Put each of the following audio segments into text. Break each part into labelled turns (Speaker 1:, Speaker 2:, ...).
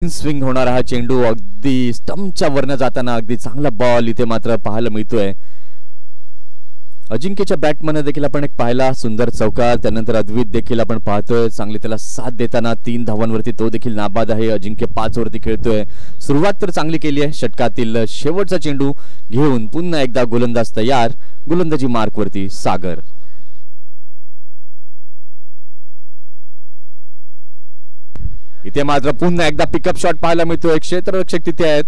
Speaker 1: Swing होणारा हा चेंडू अगदी स्टंपच्या वरनं जाताना अगदी चांगला बॉल इथे मात्र पाहायला मिळतोय. अजिंक्यच्या बॅटमन देखील आपण एक पाहिला सुंदर चौकार. त्यानंतर अद्वित देखील आपण पाहतोय चांगली त्याला साथ देताना 3 धावांवरती तो देखील नाबाद आहे. अजिंक्य 5 वरती खेळतोय. सुरुवात तर चांगली केली आहे. षटकातील शेवटचा चेंडू घेऊन पुन्हा एकदा गोलंदाज तयार. गोलंदाजी मार्कवरती सागर. इथे मात्र पुन्हा एकदा पिकअप शॉट पाहायला मिळतोय. क्षेत्ररक्षक तिथे आहेत.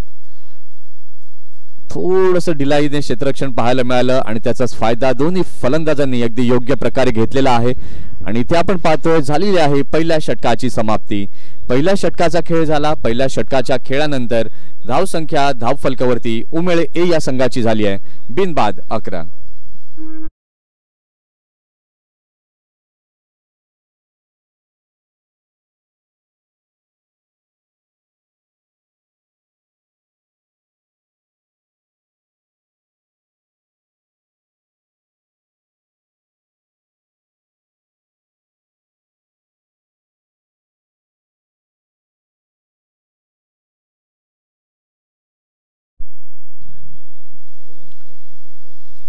Speaker 1: थोडंसं डिलाईने क्षेत्ररक्षण पाहायला मिळालं आणि त्याचाच फायदा दोन्ही फलंदाजांनी अगदी योग्य प्रकारे घेतलेला आहे. आणि इथे आपण पाहतोय झालेली आहे पहिल्या षटकाची समाप्ती. पहिल्या षटकाचा खेळ झाला. पहिल्या षटकाच्या खेळानंतर धावसंख्या धावफलकावरती उमेळे ए या संघाची झाली आहे बिनबाद 11.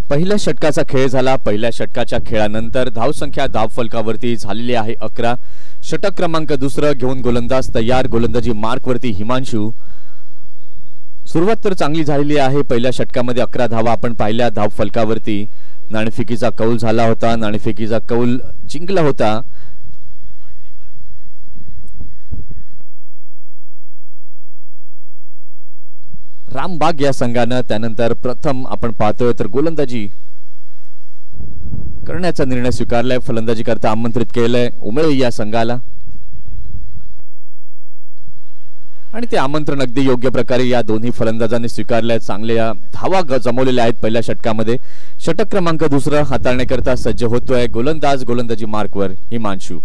Speaker 1: पहिल्या षटकाचा खेळ झाला. पहिल्या षटकाच्या खेळानंतर धावसंख्या धावफलकावरती झालेली आहे 11. षटक क्रमांक दुसरं घेऊन गोलंदाज तयार. गोलंदाजी मार्कवरती हिमांशू. सुरुवात तर चांगली झालेली आहे. पहिल्या षटकामध्ये 11 धावा आपण पाहिल्या धावफलकावरती. नाणेफेकीचा कौल झाला होता. नाणेफेकीचा कौल जिंकला होता. रामबाग या संघानं त्यानंतर प्रथम आपण पाहतोय तर गोलंदाजी करण्याचा निर्णय स्वीकारलाय. फलंदाजी करता आमंत्रित केलंय उमेळे या संघाला आणि ते आमंत्रण अगदी योग्य प्रकारे या दोन्ही फलंदाजांनी स्वीकारलंय. चांगल्या धावा जमवलेल्या आहेत पहिल्या षटकामध्ये. षटक क्रमांक दुसरं हाताळण्याकरता सज्ज होतोय गोलंदाज. गोलंदाजी मार्कवर हिमांशू.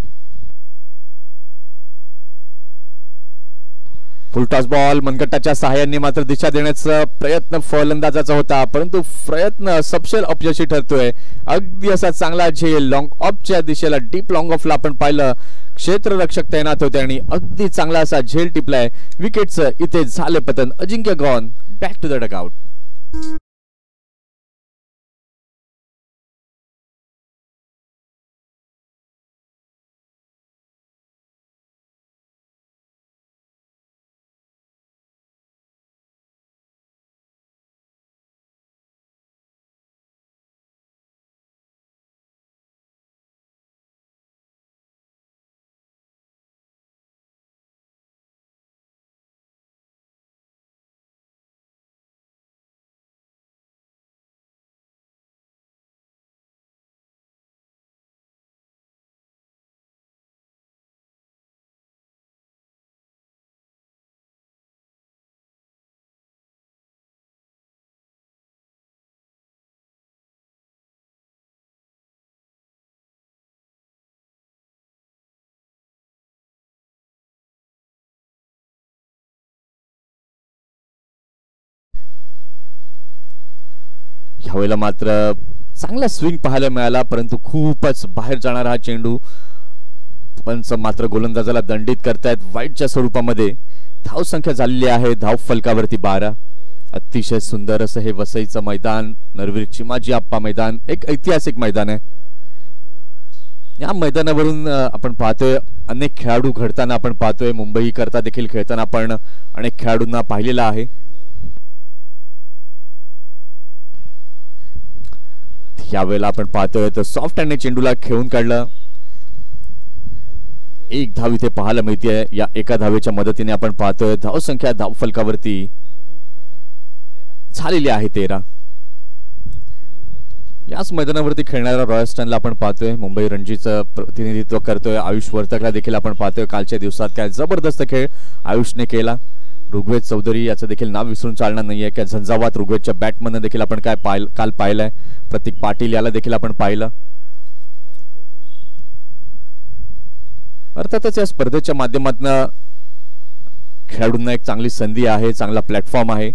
Speaker 1: फुलटॉस बॉल मनगटाच्या सहाय्याने मात्र दिशा देण्याचा प्रयत्न फलंदाजाचा होता परंतु प्रयत्न सपशेल अपयशी ठरतोय. अगदी असा चांगला झेल लॉंग ऑफच्या दिशेला डीप लॉंग ऑफला आपण पाहिलं. क्षेत्ररक्षक तैनात होते आणि अगदी चांगला असा झेल टिपलाय. विकेटचं इथे झाले पतन. Ajinkya gone back to the dugout. ह्यावेळेला मात्र चांगला स्विंग पाहायला मिळाला परंतु खूपच बाहेर जाणारा हा चेंडू. पंच मात्र गोलंदाजाला दंडित करतायत वाईटच्या स्वरूपामध्ये. धावसंख्या झालेली आहे धाव फलकावरती 12. अतिशय सुंदर असं हे वसईचं मैदान. नरवीर चिमाजी आप्पा मैदान एक ऐतिहासिक मैदान आहे. या मैदानावरून आपण पाहतोय अनेक खेळाडू घडताना आपण पाहतोय. मुंबई करता देखील खेळताना आपण अनेक खेळाडूंना पाहिलेला आहे. यावेळेला आपण पाहतोय तर सॉफ्ट हँडने चेंडूला खेळून काढलं. एक धाव इथे पाहायला मिळते. या एका धावेच्या मदतीने आपण पाहतोय धावसंख्या धावफलकावरती झालेली आहे 13. याच मैदानावरती खेळणाऱ्या रॉयस्टनला आपण पाहतोय. मुंबई रणजीचं प्रतिनिधित्व करतोय. आयुष वर्तकला देखील आपण पाहतोय. कालच्या दिवसात काय जबरदस्त खेळ आयुषने केला. ऋग्वेद चौधरी याचं देखील नाव विसरून चालणार नाहीये. काय झंझावात ऋग्वेदच्या बॅटमन देखील आपण काल पाहिलंय. प्रतीक पाटील याला देखील आपण पाहिलं. अर्थातच या स्पर्धेच्या माध्यमातून खेळाडूंना एक चांगली संधी आहे. चांगला प्लॅटफॉर्म आहे.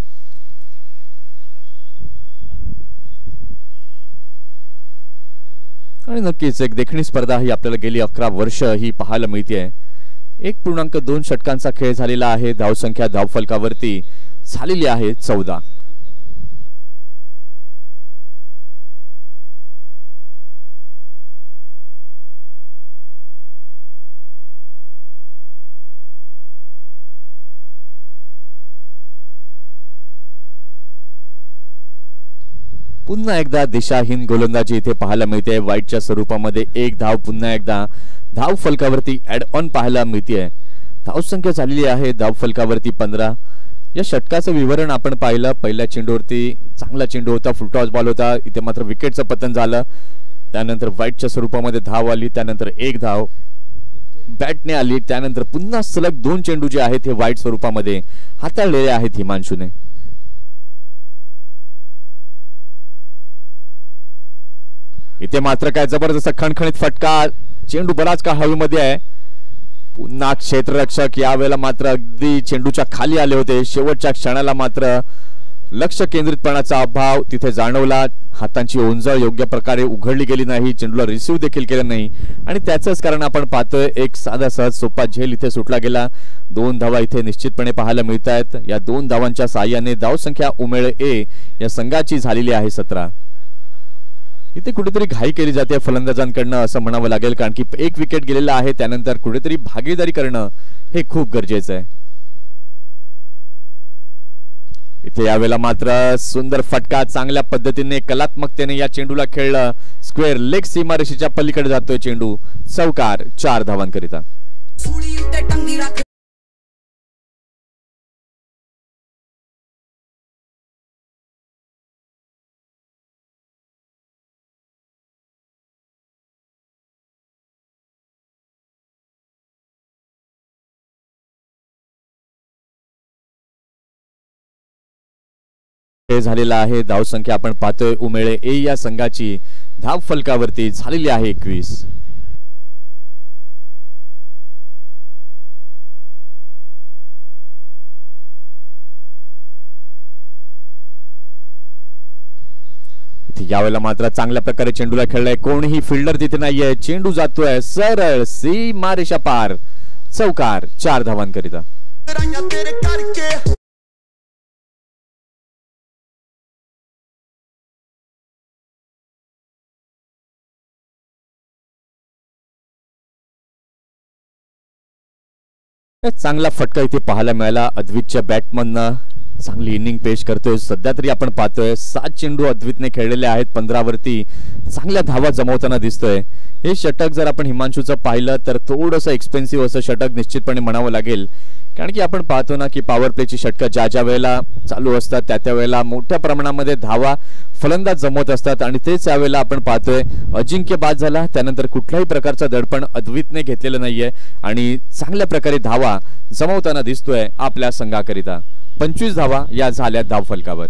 Speaker 1: आणि नक्कीच एक देखणी स्पर्धा ही आपल्याला गेली 11 वर्ष ही पाहायला मिळते. 1.2 षटकांचा खेळ झालेला आहे. धावसंख्या धावफलकावरती झालेली आहे 14. पुन्हा एकदा दिशाहीन गोलंदाजी इथे पाहायला मिळते. वाईटच्या स्वरूपामध्ये एक धाव पुन्हा एकदा धाव फलकावरती ऍड ऑन पाहायला मिळते. धावसंख्या झालेली आहे धाव फलकावरती 15. या षटकाचं विवरण आपण पाहिलं. पहिल्या चेंडूवरती चांगला चेंडू होता, फुलटॉस बॉल होता, इथे मात्र विकेटचं पतन झालं. त्यानंतर वाईटच्या स्वरूपामध्ये धाव आली, त्यानंतर एक धाव बॅटने आली, त्यानंतर पुन्हा सलग 2 चेंडू जे आहेत हे वाईट स्वरूपामध्ये हाताळलेले आहेत हिमांशूने. इथे मात्र काय जबरदस्त खणखणीत फटका, चेंडू बराच काळ हवेमध्ये आहे. पुन्हा क्षेत्ररक्षक यावेळेला मात्र अगदी चेंडूच्या खाली आले होते. शेवटच्या क्षणाला मात्र लक्ष केंद्रितपणाचा अभाव तिथे जाणवला. हातांची ओंजळ योग्य प्रकारे उघडली गेली नाही, चेंडूला रिसीव्ह देखील केलं नाही आणि त्याचंच कारण आपण पाहतोय. एक साधा सहज सोपा झेल इथे सुटला गेला. 2 धावा इथे निश्चितपणे पाहायला मिळत आहेत. या 2 धावांच्या साहाय्याने धावसंख्या उमेळ ए या संघाची झालेली आहे 17. इथे कुठेतरी घाई केली जाते फलंदाजांकडनं असं म्हणावं लागेल, कारण की एक विकेट गेलेला आहे. त्यानंतर कुठेतरी भागीदारी करणं हे खूप गरजेचं आहे. इथे यावेळेला मात्र सुंदर फटका, चांगल्या पद्धतीने कलात्मकतेने या चेंडूला खेळलं. स्क्वेअर लेग सीमारेषेच्या पलीकडे जातोय चेंडू. चौकार 4 धावांकरिता. झालेला आहे. धावसंख्या आपण पाहतोय उमेळे ए या संघाची धाव फलकावरती झालेली आहे 21. यावेळेला मात्र चांगल्या प्रकारे चेंडूला खेळलाय. कोणीही फिल्डर तिथे नाहीये. चेंडू जातोय सरळ सीमारेषा पार. चौकार 4 धावांकरिता. चांगला फटका इथे पाहायला मिळाला. अद्वितच्या बॅटमननं चांगली इनिंग पेश करतोय. सध्या तरी आपण पाहतोय 7 चेंडू अद्वितने खेळलेले आहेत. 15 वरती चांगल्या धावा जमवताना दिसतोय. हे षटक जर आपण हिमांशूचं पाहिलं तर थोडंसं एक्सपेन्सिव्ह असं षटक निश्चितपणे म्हणावं लागेल, कारण की आपण पाहतो ना की पॉवर प्लेची षटकं ज्या ज्या वेळेला चालू असतात त्या वेळेला मोठ्या प्रमाणामध्ये धावा फलंदाज जमवत असतात आणि तेच यावेळेला आपण पाहतोय अजिंक्य बाद झाला. त्यानंतर कुठल्याही प्रकारचा दडपण अद्वितने घेतलेलं नाहीये आणि चांगल्या प्रकारे धावा जमवताना दिसतोय आपल्या संघाकरिता. 25 धावा या झाल्या धाव फलकावर.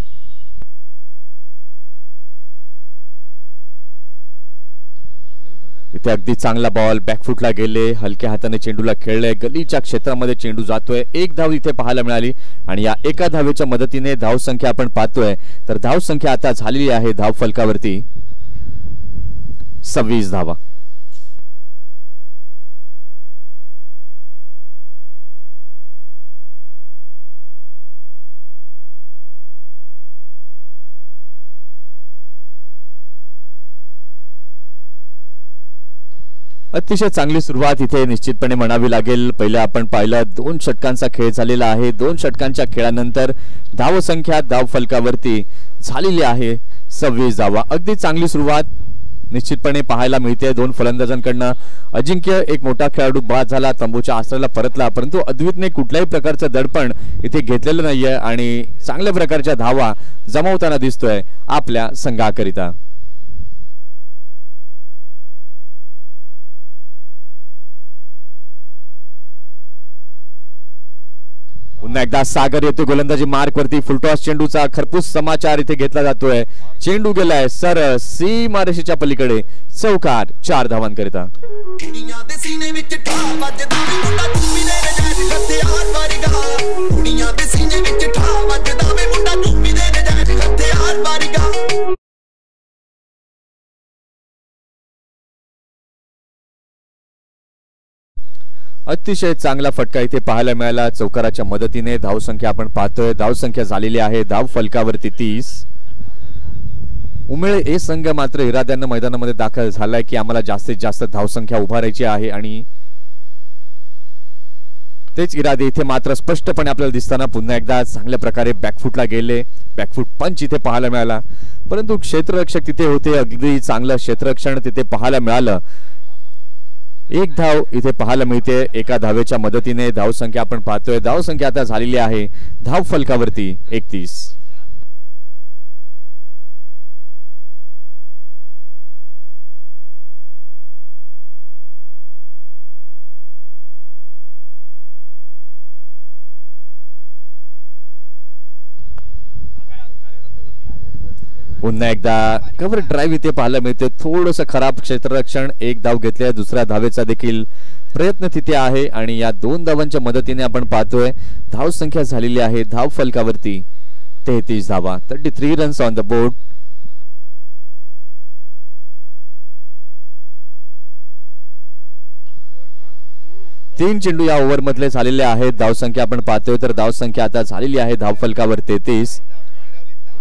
Speaker 1: इथे अगदी चांगला बॉल बॅकफुटला गेले, हलक्या हाताने चेंडूला खेळले, गलीच्या क्षेत्रामध्ये चेंडू जातोय. एक धाव इथे पाहायला मिळाली आणि या एका धावेच्या मदतीने धावसंख्या आपण पाहतोय तर धावसंख्या आता झालेली आहे धाव फलकावरती 26 धावा. अतिशय चांगली सुरुवात इथे निश्चितपणे म्हणावी लागेल. पहिलं आपण पाहिलं 2 षटकांचा खेळ झालेला आहे. 2 षटकांच्या खेळानंतर धावसंख्या धाव फलकावरती झालेली आहे 26 धावा. अगदी चांगली सुरुवात निश्चितपणे पाहायला मिळते 2 फलंदाजांकडनं. अजिंक्य एक मोठा खेळाडू बाद झाला, तंबूच्या आश्रयाला परतला, परंतु अद्वितने कुठल्याही प्रकारचं दडपण इथे घेतलेलं नाहीये आणि चांगल्या प्रकारच्या धावा जमवताना दिसतोय आपल्या संघाकरिता. पुन्हा एकदा सागर येतो गोलंदाजी मार्क वरती. फुलटॉस चेंडूचा खरपूस समाचार इथे घेतला जातोय. चेंडू गेलाय सरळ सीमारेषेच्या पलीकडे. चौकार 4 धावांकरिता. अतिशय चांगला फटका इथे पाहायला मिळाला चौकाराच्या मदतीने. धावसंख्या आपण पाहतोय, धावसंख्या झालेली आहे धाव फलकावरती 30. उमेळ ए संघ मात्र इराद्यानं मैदानामध्ये दाखल झालाय की आम्हाला जास्तीत जास्त धावसंख्या उभारायची आहे आणि तेच इरादे इथे मात्र स्पष्टपणे आपल्याला दिसताना पुन्हा एकदा चांगल्या प्रकारे बॅकफुटला गेले. बॅकफुट पंच इथे पाहायला मिळाला, परंतु क्षेत्ररक्षक तिथे होते. अगदी चांगलं क्षेत्ररक्षण तिथे पाहायला मिळालं. एक धाव इथे पाहायला मिळते एका धावेच्या मदतीने. धावसंख्या आपण पाहतोय, धावसंख्या आता झालेली आहे धाव फलकावरती 31. पुन्हा एकदा कव्हर ड्राईव्ह इथे पाहायला मिळते. थोडंसं खराब क्षेत्ररक्षण. एक धाव घेतल्या, दुसऱ्या धावेचा देखील प्रयत्न तिथे आहे आणि या 2 धावांच्या मदतीने आपण पाहतोय धाव संख्या झालेली आहे धाव फलकावरती 33 धावा. 33 रन्स ऑन द बोर्ड. तीन चेंडू या ओव्हर मधले झालेले आहेत. धावसंख्या आपण पाहतोय तर धावसंख्या आता झालेली आहे धाव फलकावर 33.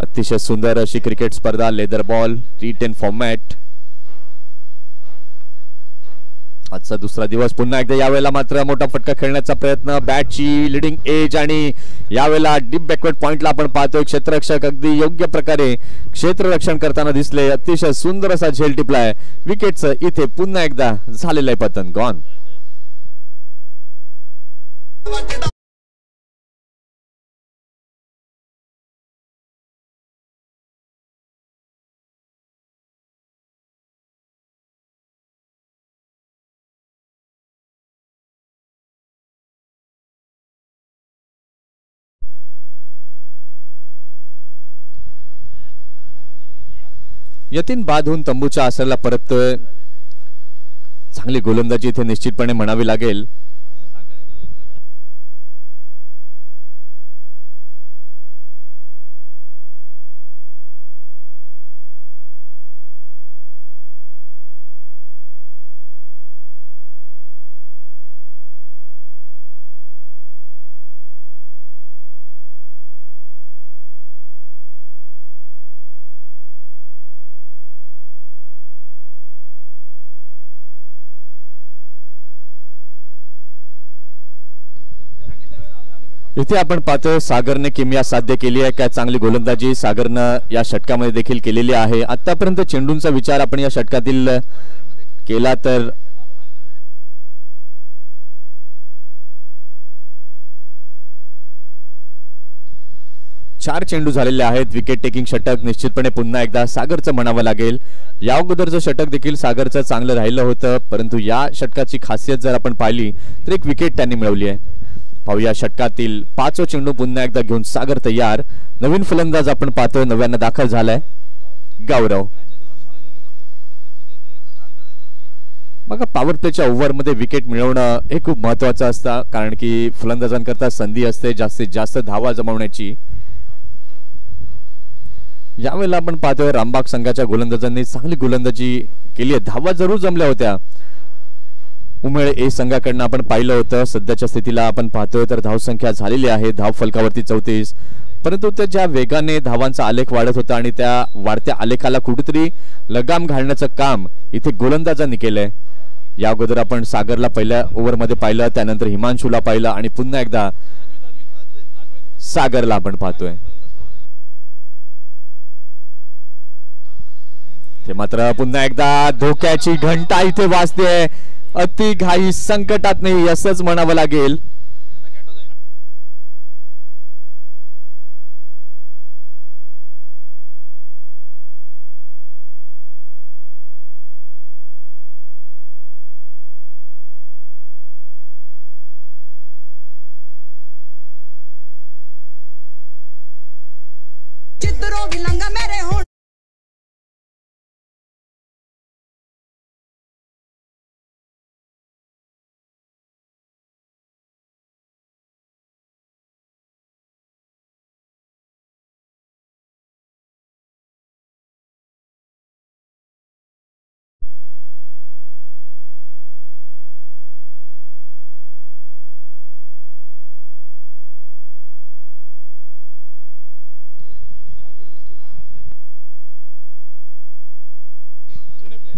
Speaker 1: अतिशय सुंदर अशी क्रिकेट स्पर्धा, लेदर बॉल T10 फॉर्मॅट. आजचा दुसरा दिवस. पुन्हा एकदा यावेळेला मात्र मोठा फटका खेळण्याचा प्रयत्न. बॅटची लिडिंग एज आणि यावेळेला डीप बॅकवर्ड पॉइंटला आपण पाहतोय क्षेत्ररक्षक अगदी योग्य प्रकारे क्षेत्ररक्षण करताना दिसले. अतिशय सुंदर असा झेल टिपलाय. विकेटचं इथे पुन्हा एकदा झालेलं आहे पतन. गॉन. यतीन बाद होऊन तंबूच्या आसरला परततोय. चांगली गोलंदाजी इथे निश्चितपणे म्हणावी लागेल. इथे आपण पाहतोय सागरने किमया साध्य केली आहे. काय चांगली गोलंदाजी सागरनं या षटकामध्ये देखील केलेली आहे. आतापर्यंत चेंडूंचा विचार आपण या षटकातील केला तर चार चेंडू झालेले आहेत. विकेट टेकिंग षटक निश्चितपणे पुन्हा एकदा सागरचं म्हणावं लागेल. या अगोदरचं षटक देखील सागरचं चांगलं राहिलं होतं, परंतु या षटकाची खासियत जर आपण पाहिली तर एक विकेट त्यांनी मिळवली आहे. पाहूया षटकातील 5वा चेंडू पुन्हा एकदा घेऊन सागर तयार. नवीन फलंदाज आपण पाहतोय, नव्यानं दाखल झालाय गौरव. मग पॉवर प्लेच्या ओव्हरमध्ये विकेट मिळवणं हे खूप महत्वाचं असतं, कारण की फलंदाजांकरता संधी असते जास्तीत जास्त धावा जमवण्याची. यावेळेला आपण पाहतोय रामबाग संघाच्या गोलंदाजांनी चांगली गोलंदाजी केली आहे. धावा जरूर जमल्या होत्या. उमेळ ए संघाकडनं आपण पाहिलं होतं. सध्याच्या स्थितीला आपण पाहतोय तर धावसंख्या झालेली आहे धाव फलकावरती 34. परंतु त्या ज्या वेगाने धावांचा आलेख वाढत होता आणि त्या वाढत्या आलेखाला कुठेतरी लगाम घालण्याचं काम इथे गोलंदाजांनी केलंय. या अगोदर आपण सागरला पहिल्या ओव्हरमध्ये पाहिलं, त्यानंतर हिमांशूला पाहिलं आणि पुन्हा एकदा सागरला आपण पाहतोय. ते मात्र पुन्हा एकदा धोक्याची घंटा इथे वाजते. अति घाई संकटात नाही असंच म्हणावं लागेल.
Speaker 2: चित्रों की लंगा मेरे हो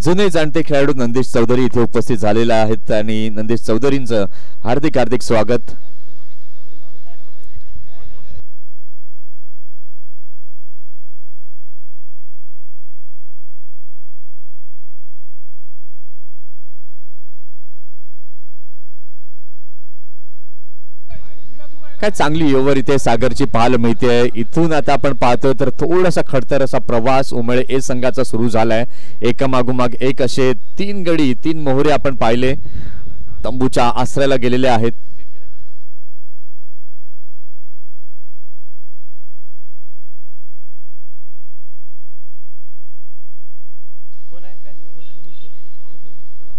Speaker 1: जुने जाणते खेळाडू नंदेश चौधरी इथे उपस्थित झालेले आहेत आणि नंदेश चौधरींचं हार्दिक हार्दिक स्वागत. काय चांगली ओव्हर इथे सागरची पाहायला मिळते. इथून आता आपण पाहतोय तर थोडासा खडतर असा प्रवास उमळे ए संघाचा सुरू झालाय. एकामागोमाग एक असे 3 गडी 3 मोहरे आपण पाहिले तंबूच्या आश्रयाला गेलेले आहेत.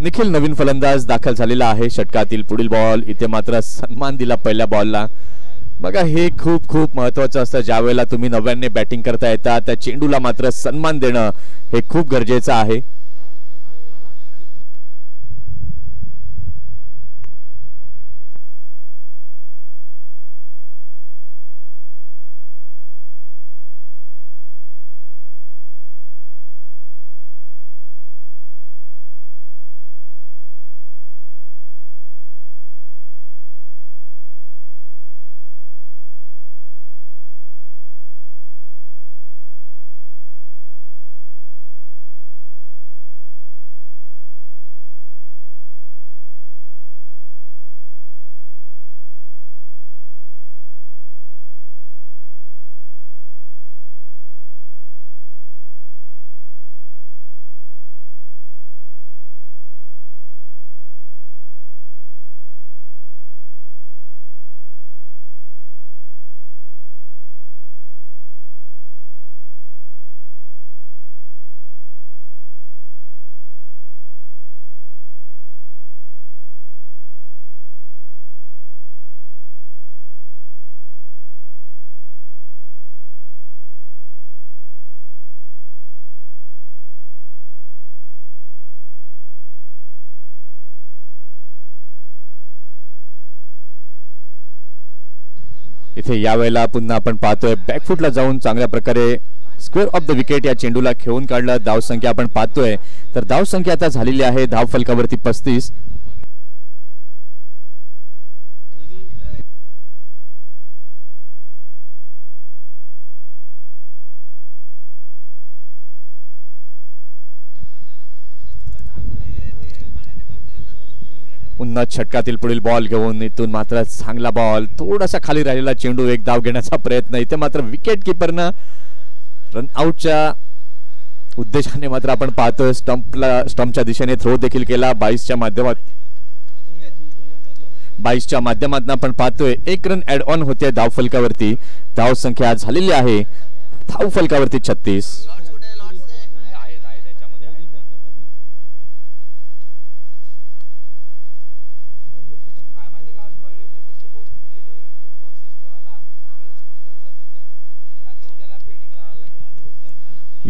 Speaker 1: निखिल नवीन फलंदाज दाखल झालेला आहे. षटकातील पुढील बॉल इथे मात्र सन्मान दिला पहिल्या बॉलला. बघा हे खूप खूप महत्वाचं असतं. ज्यावेळेला तुम्ही नव्याने बॅटिंग करता येता त्या चेंडूला मात्र सन्मान देणं हे खूप गरजेचं आहे. इथे यावेळेला पुन्हा आपण पाहतोय बॅकफुटला जाऊन चांगल्या प्रकारे स्क्वेअर ऑफ द विकेट या चेंडूला खेळून काढलं. धाव संख्या आपण पाहतोय तर धाव संख्या आता झालेली आहे धाव फलकावरती 35. उन्नत षटकातील पुढील बॉल घेऊन इथून मात्र चांगला बॉल थोडासा खाली राहिलेला चेंडू एक धाव घेण्याचा प्रयत्न. इथे मात्र विकेट किपरनं रन आउटच्या उद्देशाने मात्र आपण पाहतोय स्टंपच्या दिशेने थ्रो देखील केला. 22च्या माध्यमातून आपण पाहतोय 1 रन ऍड ऑन होते धाव फलकावरती. धाव संख्या झालेली आहे धाव फलकावरती 36.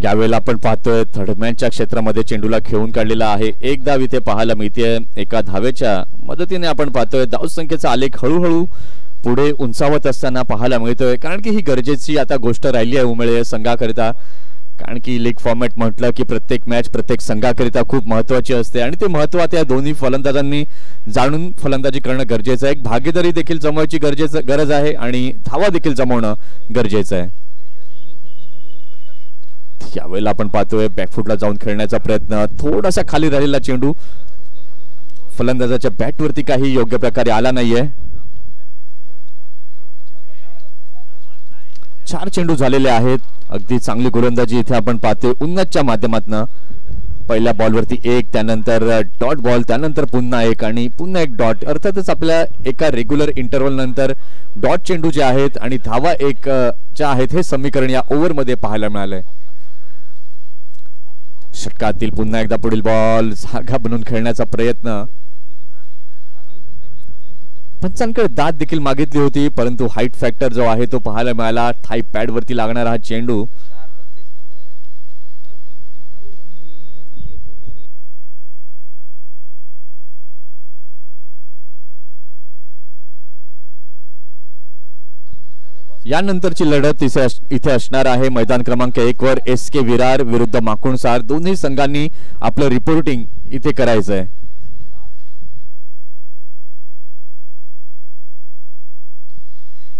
Speaker 1: यावेळेला आपण पाहतोय थर्डमॅनच्या क्षेत्रामध्ये चेंडूला खेळून काढलेला आहे. एक धाव इथे पाहायला मिळते. एका धावेच्या मदतीने आपण पाहतोय धाव संख्येचा आलेख हळूहळू पुढे उंचावत असताना पाहायला मिळतोय. कारण की ही गरजेची आता गोष्ट राहिली आहे उमळे संघाकरिता. कारण की लीग फॉर्मॅट म्हटलं की प्रत्येक मॅच प्रत्येक संघाकरिता खूप महत्वाची असते आणि ते महत्व आता या दोन्ही फलंदाजांनी जाणून फलंदाजी करणं गरजेचं आहे. एक भागीदारी देखील जमवायची गरज आहे आणि धावा देखील जमवणं गरजेचं आहे. यावेळेला आपण पाहतोय बॅकफुटला जाऊन खेळण्याचा प्रयत्न. थोडासा खाली राहिलेला चेंडू फलंदाजाच्या बॅटवरती काही योग्य प्रकारे आला नाहीये. 4 चेंडू झालेले आहेत. अगदी चांगली गोलंदाजी इथे आपण पाहतोय उन्नतच्या माध्यमातून. पहिल्या बॉलवरती 1, त्यानंतर डॉट बॉल, त्यानंतर पुन्हा 1 आणि पुन्हा 1 डॉट. अर्थातच आपल्या एका रेग्युलर इंटरव्हल नंतर डॉट चेंडू जे आहेत आणि धावा 1 ज्या आहेत हे समीकरण या ओव्हरमध्ये पाहायला मिळालंय. षटकातील पुन्हा एकदा पुढील बॉल जागा बनवून खेळण्याचा प्रयत्न. पंचांकडे दाद देखील मागितली होती परंतु हाईट फॅक्टर जो आहे तो पाहायला मिळाला. थाई पॅड वरती लागणारा हा चेंडू यानंतरची लढत इथे असणार आहे मैदान क्रमांक 1 वर SK विरार विरुद्ध माकुणसार. दोन्ही संघांनी आपलं रिपोर्टिंग इथे करायचं आहे.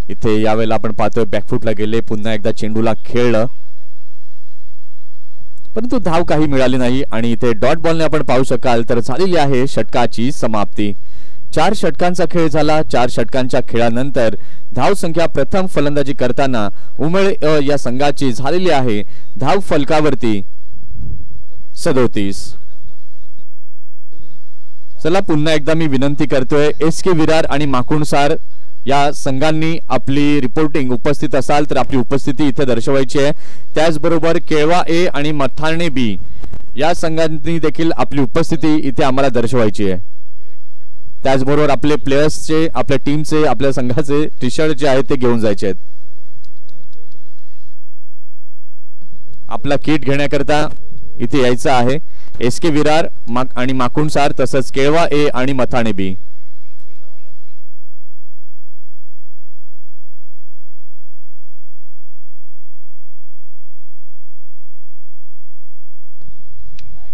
Speaker 1: इथे यावेळेला आपण पाहतोय बॅकफुटला गेले, पुन्हा एकदा चेंडूला खेळलं परंतु धाव काही मिळाली नाही आणि इथे डॉट बॉलने आपण पाहू शकाल तर झालेली आहे षटकाची समाप्ती. 4 षटकांचा खेळ झाला. 4 षटकांच्या खेळानंतर धाव संख्या प्रथम फलंदाजी करताना उमेळ या संघाची झालेली आहे धाव फलकावरती 37. चला पुन्हा एकदा मी विनंती करतोय SK विरार आणि माकुणसार या संघांनी आपली रिपोर्टिंग उपस्थित असाल तर आपली उपस्थिती इथे दर्शवायची आहे. त्याचबरोबर केळवा A आणि मथारणे B या संघांनी देखील आपली उपस्थिती इथे आम्हाला दर्शवायची आहे. त्याचबरोबर आपले प्लेयर्सचे, आपल्या टीमचे, आपल्या संघाचे टी-शर्ट जे आहेत ते घेऊन जायचे आहेत. आपला किट घेण्याकरता इथे यायचं आहे. SK विरार आणि माकुणसार तसंच केळवा A आणि मथारणे B.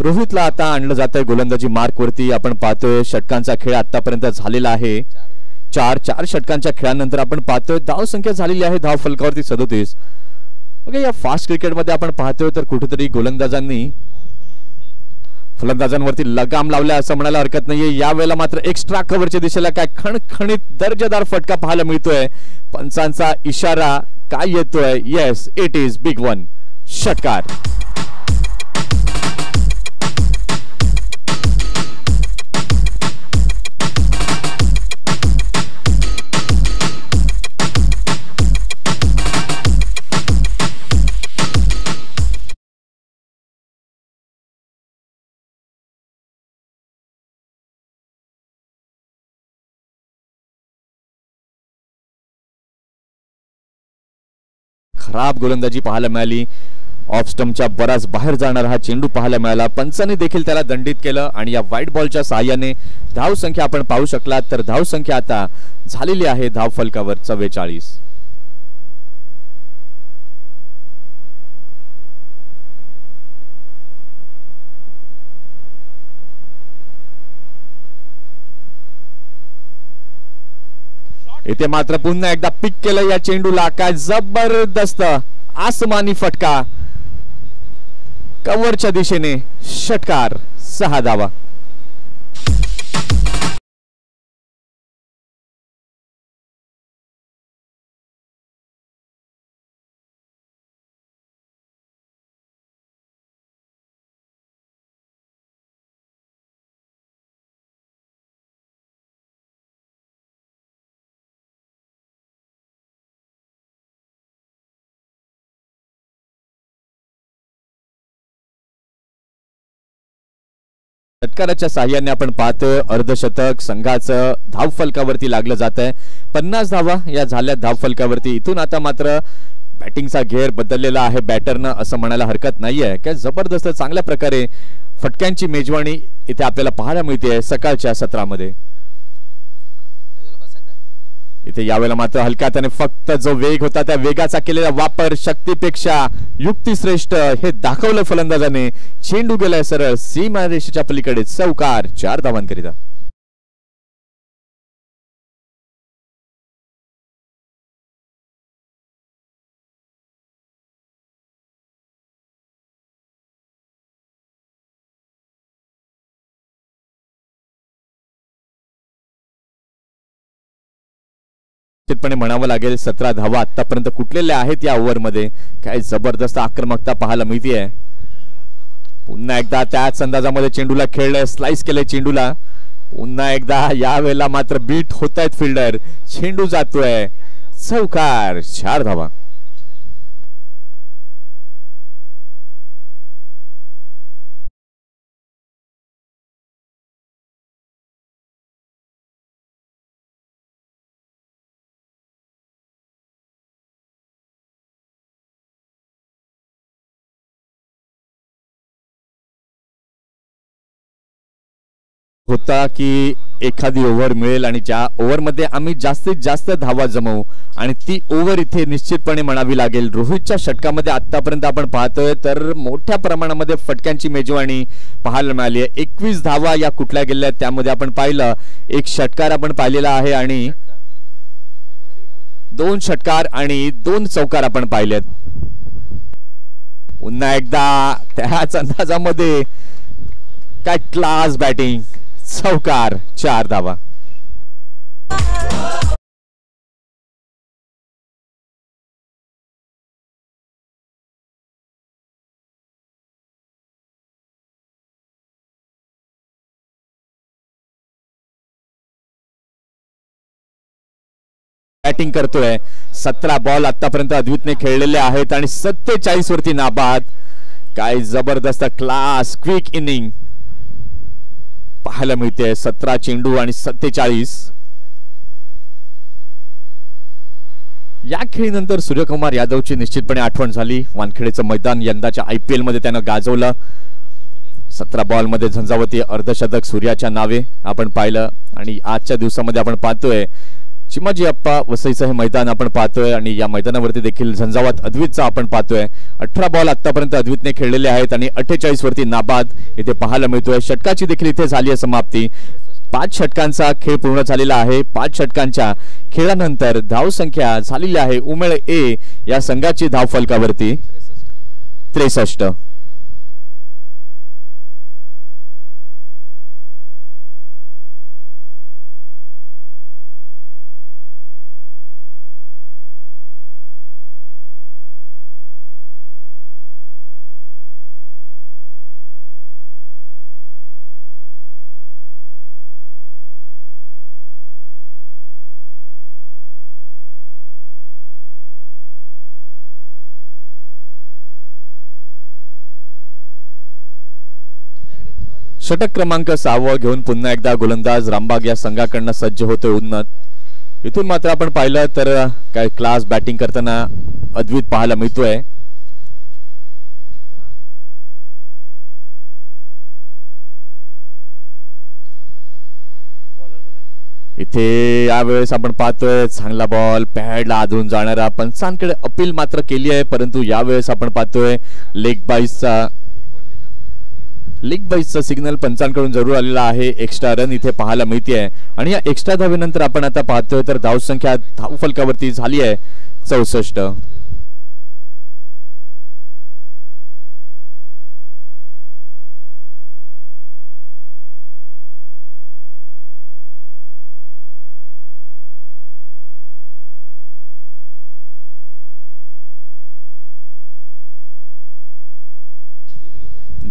Speaker 1: रोहितला आता आणलं जात आहे गोलंदाजी मार्क वरती. आपण पाहतोय षटकांचा खेळ आतापर्यंत झालेला आहे. 4 षटकांच्या खेळानंतर आपण पाहतोय धाव संख्या झालेली आहे धाव फलकावरती 37. ओके, या फास्ट क्रिकेटमध्ये आपण पाहतोय तर कुठेतरी गोलंदाजांनी फलंदाजांवरती लगाम लावला असं म्हणायला हरकत नाहीये. यावेळेला मात्र एक्स्ट्रा कव्हरच्या दिशेला काय खणखणीत दर्जेदार फटका पाहायला मिळतोय. पंचांचा इशारा काय येतोय? Yes, it is big one. षटकार. खराब गोलंदाजी पाहायला मिळाली. ऑफ स्टंपच्या बराच बाहेर जाणारा हा चेंडू पाहायला मिळाला. पंचांनी देखील त्याला दंडित केलं आणि या व्हाईट बॉलच्या सहाय्याने धाव संख्या आपण पाहू शकलात तर धाव संख्या आता झालेली आहे धाव फलकावर 44. इथे मात्र पुन्हा एकदा पिक केलं या चेंडूला. काय जबरदस्त आसमानी फटका कव्हरच्या दिशेने. षटकार. 6 धावा. षटकाराच्या साह्याने आपण पाहतोय अर्धशतक संघाचं धाव फलकावरती लागलं जात आहे. 50 धावा या झाल्या धाव फलकावरती. इथून आता मात्र बॅटिंगचा घेर बदललेला आहे बॅटरनं असं म्हणायला हरकत नाहीये. काय जबरदस्त चांगल्या प्रकारे फटक्यांची मेजवानी इथे आपल्याला पाहायला मिळते सकाळच्या सत्रामध्ये. इथे यावेळेला मात्र हलक्या हाताने फक्त जो वेग होता त्या वेगाचा केलेला वापर शक्तीपेक्षा युक्ती श्रेष्ठ हे दाखवलं फलंदाजाने. चेंडू गेलाय सरळ सीमा रेषेच्या पलीकडे. चौकार. 4 धावांकरिता. निश्चितपणे म्हणावं लागेल 17 धावा आतापर्यंत कुठलेल्या आहेत या ओव्हरमध्ये. काय जबरदस्त आक्रमकता पाहायला मिळतेय. पुन्हा एकदा त्याच अंदाजामध्ये चेंडूला खेळलंय. स्लाइस केलंय चेंडूला. पुन्हा एकदा यावेळेला मात्र बीट होत आहेत फिल्डर. चेंडू जातोय. चौकार. 4 धावा. होता की एखादी ओव्हर मिळेल आणि ज्या ओव्हरमध्ये आम्ही जास्तीत जास्त धावा जमवू आणि ती ओव्हर इथे निश्चितपणे म्हणावी लागेल. रोहितच्या षटकामध्ये आतापर्यंत आपण पाहतोय तर मोठ्या प्रमाणामध्ये फटक्यांची मेजवानी पाहायला मिळाली आहे. 21 धावा या कुठल्या गेल्या त्यामध्ये आपण पाहिलं एक षटकार आपण पाहिलेला आहे आणि 2 षटकार आणि 2 चौकार आपण पाहिलेत. पुन्हा एकदा त्याच अंदाजामध्ये काय क्लास बॅटिंग, चौकार, 4 धावा. बॅटिंग करतोय. 17 बॉल आतापर्यंत अद्वितने खेळलेले आहेत आणि 47 वरती नाबाद. काय जबरदस्त क्लास क्विक इनिंग पाहायला मिळते. 17 चेंडू आणि 47. या खेळीनंतर सूर्यकुमार यादवची निश्चितपणे आठवण झाली. वानखेडेचं मैदान यंदाच्या IPL मध्ये त्यानं गाजवलं. 17 बॉल मध्ये झंझावती अर्धशतक सूर्याच्या नावे आपण पाहिलं आणि आजच्या दिवसामध्ये आपण पाहतोय चिमाजी अप्पा वसईचं हे मैदान आपण पाहतोय आणि या मैदानावरती देखील झंझावात अद्वितचा आपण पाहतोय. 18 बॉल आतापर्यंत अद्वितने खेळलेले आहेत आणि 48 वरती नाबाद इथे पाहायला मिळतोय. षटकाची देखील इथे झाली आहे समाप्ती. 5 षटकांचा खेळ पूर्ण झालेला आहे. 5 षटकांच्या खेळानंतर धावसंख्या झालेली आहे उमेळ ए या संघाची धावफलकावरती 63. षटक क्रमांक 6 घेऊन पुन्हा एकदा गोलंदाज रामबाग या संघाकडनं सज्ज होतोय उन्नत. इथून मात्र आपण पाहिलं तर काय क्लास बॅटिंग करताना अद्वित पाहायला मिळतोय. इथे यावेळेस आपण पाहतोय चांगला बॉल पॅडला आदळून जाणारा. पंचांकडे अपील मात्र केली आहे परंतु यावेळेस आपण पाहतोय लेग बाईसचा सिग्नल पंचांकडून जरूर आलेला आहे. एक्स्ट्रा रन इथे पाहायला मिळते आणि या एक्स्ट्रा धावेनंतर आपण आता पाहतोय तर धावसंख्या धावफलकावरती झाली आहे 64.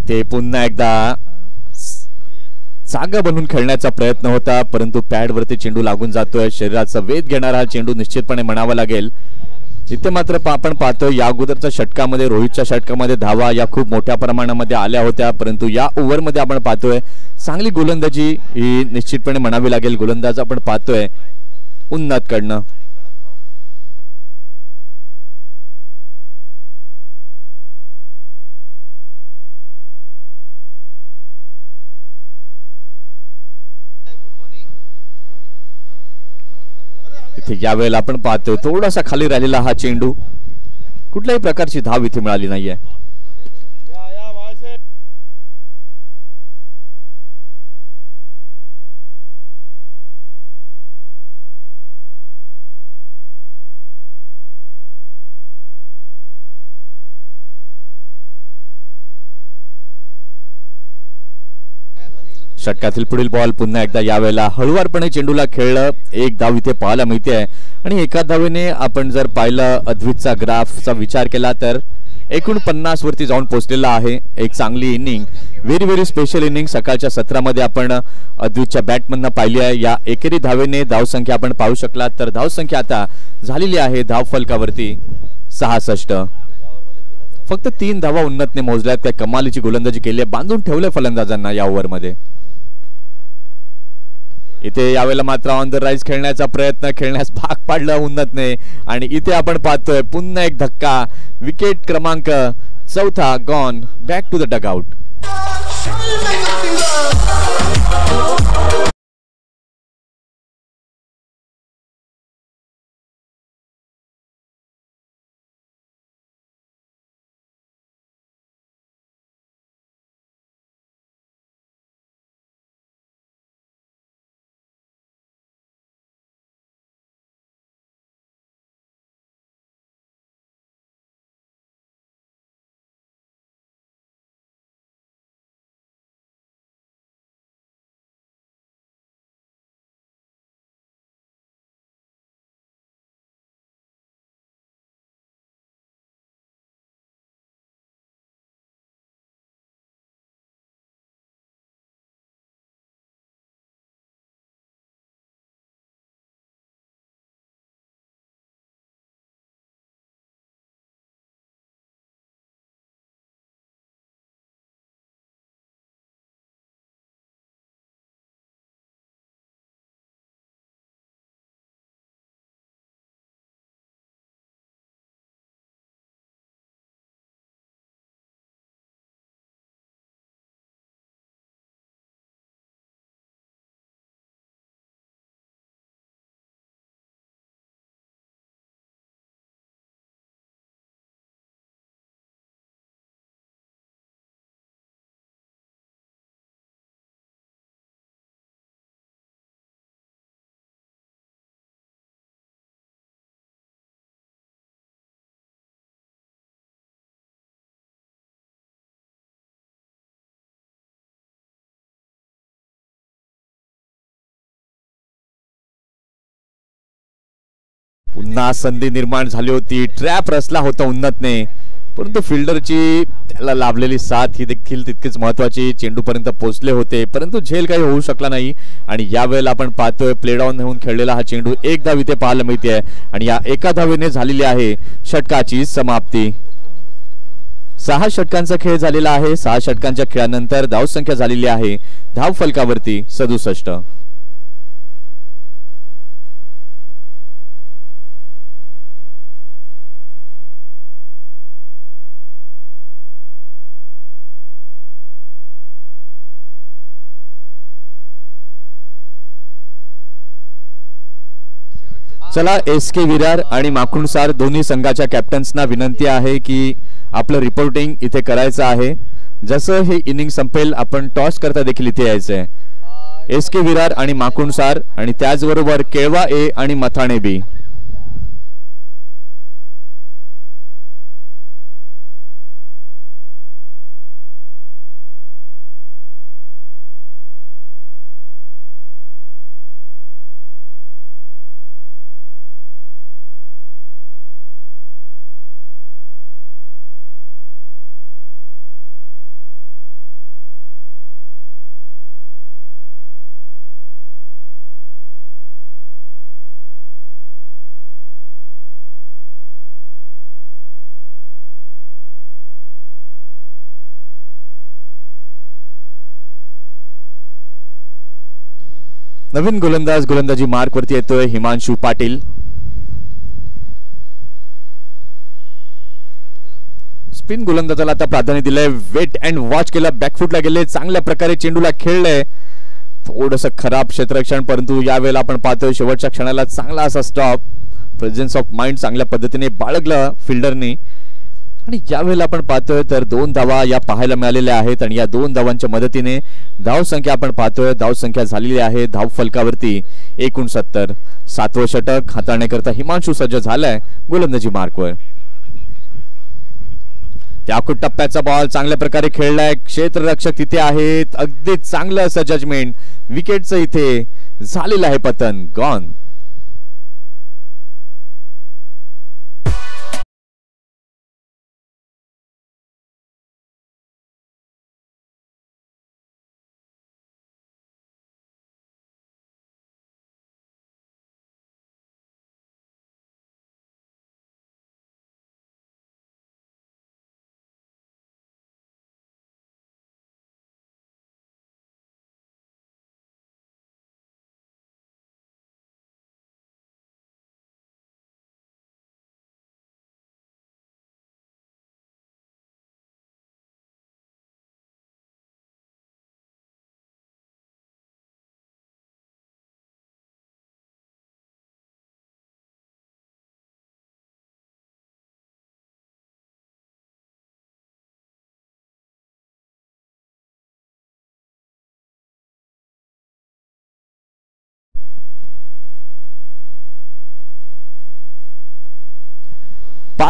Speaker 1: ते पुन्हा एकदा जागा बनून खेळण्याचा प्रयत्न होता परंतु पॅड वरती चेंडू लागून जातोय. शरीराचा वेध घेणारा हा चेंडू निश्चितपणे म्हणावा लागेल. इथे मात्र आपण पाहतोय या अगोदरच्या षटकामध्ये रोहितच्या षटकामध्ये धावा या खूप मोठ्या प्रमाणामध्ये आल्या होत्या परंतु या ओव्हरमध्ये आपण पाहतोय चांगली गोलंदाजी ही निश्चितपणे म्हणावी लागेल. गोलंदाज आपण पाहतोय उन्नत कडनं. इथे यावेळेला आपण पाहतोय थोडासा खाली राहिलेला हा चेंडू. कुठल्याही प्रकारची धाव इथे मिळाली नाहीये. षटकातील पुढील बॉल पुन्हा एकदा यावेळेला हळुवारपणे चेंडूला खेळलं. 1 धाव इथे पाहायला मिळते आणि एका धावेने आपण जर पाहिलं अद्वितचा ग्राफचा विचार केला तर एकूण 50 वरती जाऊन पोहोचलेला आहे. एक चांगली इनिंग व्हेरी स्पेशल इनिंग सकाळच्या सत्रामध्ये आपण अद्वितच्या बॅटमधनं पाहिली आहे. या एकेरी धावेने धावसंख्या आपण पाहू शकला तर धावसंख्या आता झालेली आहे धावफलकावरती 66. फक्त 3 धावा उन्नतने मोजल्यात. त्या कमालीची गोलंदाजी केली आहे. बांधून ठेवले फलंदाजांना या ओव्हरमध्ये. इथे यावेळेला मात्र ऑन द राईज खेळण्याचा प्रयत्न खेळण्यास भाग पाडला उन्नतने आणि इथे आपण पाहतोय पुन्हा एक धक्का. विकेट क्रमांक 4 gone back to the dugout. पुन्हा संधी निर्माण झाली होती, ट्रॅप रचला होता उन्नतने, परंतु फिल्डरची त्याला लाभलेली साथ ही देखील तितकीच महत्वाची. चेंडूपर्यंत पोहोचले होते परंतु झेल काही होऊ शकला नाही. आणि यावेळेला आपण पाहतोय प्ले डाऊन होऊन खेळलेला हा चेंडू एक धाव इथे पाहायला मिळते आणि या एका धावेने झालेली आहे षटकाची समाप्ती. 6 षटकांचा खेळ झालेला आहे. 6 षटकांच्या खेळानंतर धावसंख्या झालेली आहे धाव फलकावरती 67. चला, एस के विरार आणि माकुणसार दोन्ही संघाच्या कॅप्टन्सना विनंती आहे की आपलं रिपोर्टिंग इथे करायचं आहे. जसं हे इनिंग संपेल आपण टॉस करता देखील इथे यायचंय. एस के विरार आणि माकुणसार आणि त्याचबरोबर केळवा ए आणि मथाणे बी. नवीन गोलंदाज गोलंदाजी मार्क वरती येतोय हिमांशु पाटील. स्पिन गोलंदाजाला आता प्राधान्य दिलंय. वेट अँड वॉच केलं, बॅकफुटला गेले, चांगल्या प्रकारे चेंडूला खेळलंय. थोडंसं खराब क्षेत्ररक्षण परंतु यावेळेला आपण पाहतोय शेवटच्या क्षणाला चांगला असा स्टॉप. प्रेझेन्स ऑफ माइंड चांगल्या पद्धतीने बाळगलं फिल्डरने. आणि यावेळेला आपण पाहतोय तर 2 धावा या पाहायला मिळालेल्या आहेत आणि या 2 धावांच्या मदतीने धावसंख्या आपण पाहतोय धावसंख्या झालेली आहे धाव फलकावरती 69. 7वं षटक हाताळण्याकरता हिमांशु सज्ज झालाय गोलंदाजी मार्कवर. त्याकूट टप्प्याचा बॉल चांगल्या प्रकारे खेळलाय. क्षेत्ररक्षक तिथे आहेत. अगदी चांगलं असं जजमेंट. विकेटचं इथे झालेलं आहे पतन. गॉन.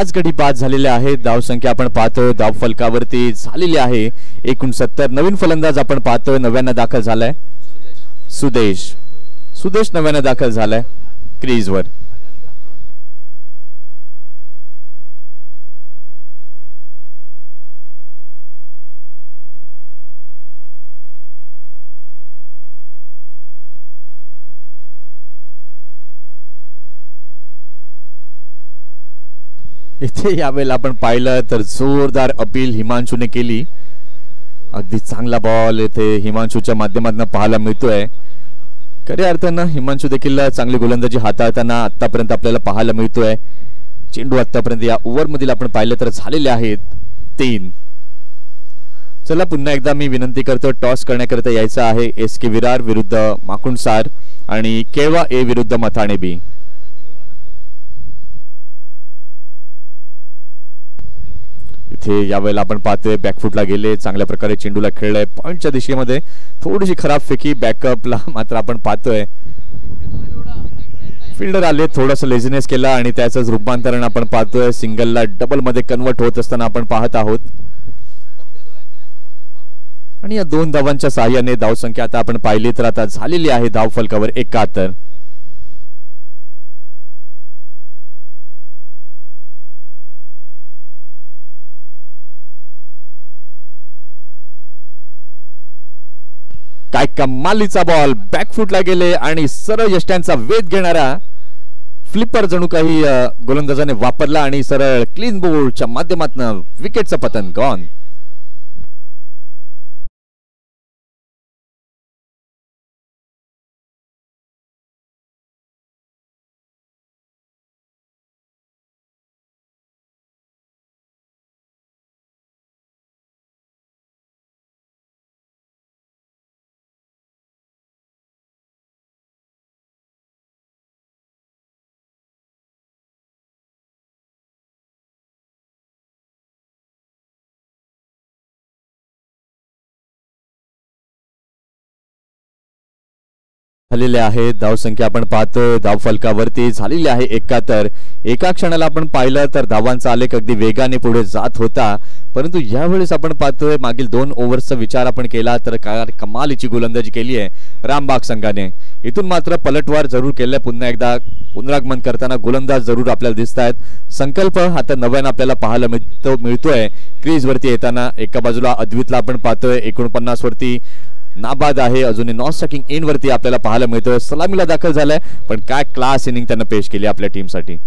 Speaker 1: 5 गडी बाद झालेले आहेत. धावसंख्या आपण पाहतोय धाव फलकावरती झालेली आहे 69. नवीन फलंदाज आपण पाहतोय, नव्यानं दाखल झालाय सुदेश नव्यानं दाखल झालाय क्रीजवर. इथे यावेळेला आपण पाहिलं तर जोरदार अपील हिमांशूने केली. अगदी चांगला बॉल इथे हिमांशूच्या माध्यमातून पाहायला मिळतोय. खऱ्या अर्थानं हिमांशू देखील चांगली गोलंदाजी हाताळताना आतापर्यंत आपल्याला पाहायला मिळतोय. चेंडू आतापर्यंत या ओव्हर मधील आपण पाहिलं तर झालेले आहेत 3. चला पुन्हा एकदा मी विनंती करतो, टॉस करण्याकरिता यायचं आहे SK विरार विरुद्ध माकुंडसार आणि केळवा A विरुद्ध मथाणे B. इथे यावेळेला आपण पाहतोय बॅकफुटला गेले, चांगल्या प्रकारे चेंडूला खेळलाय पॉइंटच्या दिशेमध्ये. थोडीशी खराब फेकी बॅकअपला मात्र आपण पाहतोय फिल्डर आले, थोडंसं लेझीनेस केला आणि त्याचंच रूपांतरण आपण पाहतोय सिंगलला डबल मध्ये कन्वर्ट होत असताना आपण पाहत आहोत. आणि या 2 धावांच्या साहाय्याने धावसंख्या आता आपण पाहिली तर आता झालेली आहे धाव फलकावर 71. काय कमालीचा बॉल, बॅकफुटला गेले आणि सरळ यष्ट्यांचा वेध घेणारा फ्लिपर जणू काही गोलंदाजाने वापरला आणि सरळ क्लीन बोल्डच्या माध्यमातून विकेटचं पतन. गॉन. झालेले आहे धावसंख्या आपण पाहतोय धाव फलकावरती झालेली आहे 71. एका क्षणाला आपण पाहिलं तर धावांचा आलेख अगदी वेगाने पुढे जात होता, परंतु यावेळेस आपण पाहतोय मागील 2 ओव्हर्सचा विचार आपण केला तर कमालीची गोलंदाजी केली आहे रामबाग संघाने. इथून मात्र पलटवार जरूर केलंय. पुन्हा एकदा पुनरागमन करताना गोलंदाज जरूर आपल्याला दिसत आहेत. संकल्प आता नव्यानं आपल्याला पाहायला मिळतोय क्रीज वरती येताना. एका बाजूला अद्वितला आपण पाहतोय 49 वरती नाबाद आहे, अजूनही नॉन स्ट्रायकिंग इन वरती आपल्याला पाहायला मिळतोय. सलामीला दाखल झालाय, पण काय क्लास इनिंग त्यांना पेश केली आपल्या टीमसाठी.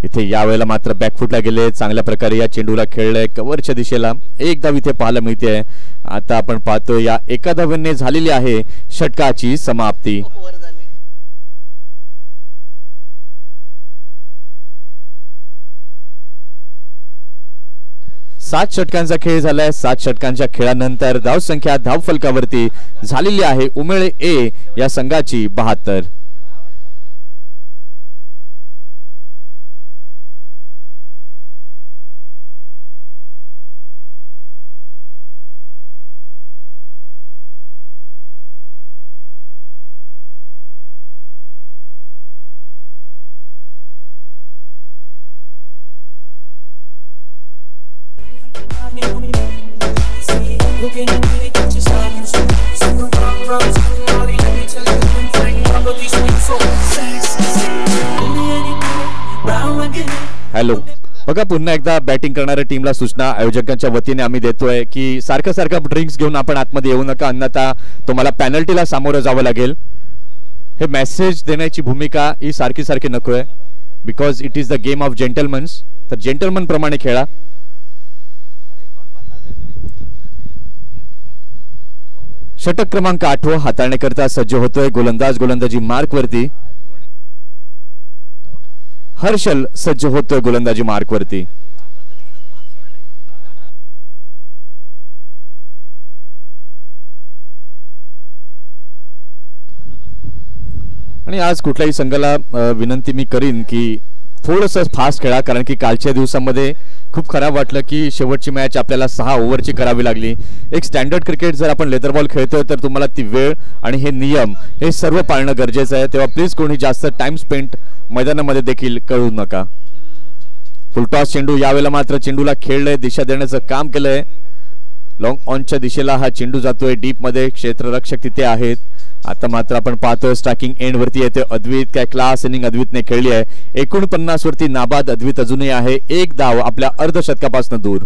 Speaker 1: इथे यावेळेला मात्र बॅकफुटला गेले, चांगल्या प्रकारे या चेंडूला खेळलंय कव्हरच्या दिशेला. एक धाव इथे पाहायला मिळते. आता आपण पाहतोय या एका धावेने झालेली आहे षटकाची समाप्ती. सात षटकांचा खेळ झालाय. 7 षटकांच्या खेळानंतर धावसंख्या धावफलकावरती झालेली आहे उमेळे A या संघाची 72. हॅलो, बघा पुन्हा एकदा बॅटिंग करणाऱ्या टीमला सूचना आयोजकांच्या वतीने आम्ही देतोय की सारखं सारखं ड्रिंक्स घेऊन आपण आतमध्ये येऊ नका, अन्यथा तुम्हाला पेनल्टीला सामोरं जावं लागेल. हे मेसेज देण्याची भूमिका ही सारखी सारखी नकोय, because it is the game of gentlemen's. तर जेंटलमन प्रमाणे खेळा. षटक क्रमांक 8 हाताळण्याकरता सज्ज होतोय गोलंदाज. गोलंदाजी मार्क वरती हर्षल सज्ज होतोय गोलंदाजी मार्क वरती. आणि आज कुठल्याही संघाला विनंती मी करीन की थोडंसं फास्ट खेळा, कारण की कालच्या दिवसामध्ये खूप खराब वाटलं की शेवटची मॅच आपल्याला 6 ओव्हरची करावी लागली. एक स्टँडर्ड क्रिकेट जर आपण लेदर बॉल खेळतोय तर तुम्हाला ती वेळ आणि हे नियम हे सर्व पाळणं गरजेचं आहे. तेव्हा प्लीज कोणी जास्त टाइम स्पेंड मैदानामध्ये देखील करू नका. फुलटॉस चेंडू, यावेळेला मात्र चेंडूला खेळलंय, दिशा देण्याचं काम केलंय. लॉंग ऑनच्या दिशेला हा चेंडू जातोय, डीप मध्ये क्षेत्ररक्षक तिथे आहेत. आता मात्र आपण पाहतोय स्ट्रायकिंग एंड वरती येते अद्वित. काय क्लास इनिंग अद्वितने खेळली आहे. 49 वरती नाबाद अद्वित अजूनही आहे, एक धाव आपल्या अर्धशतकापासून दूर.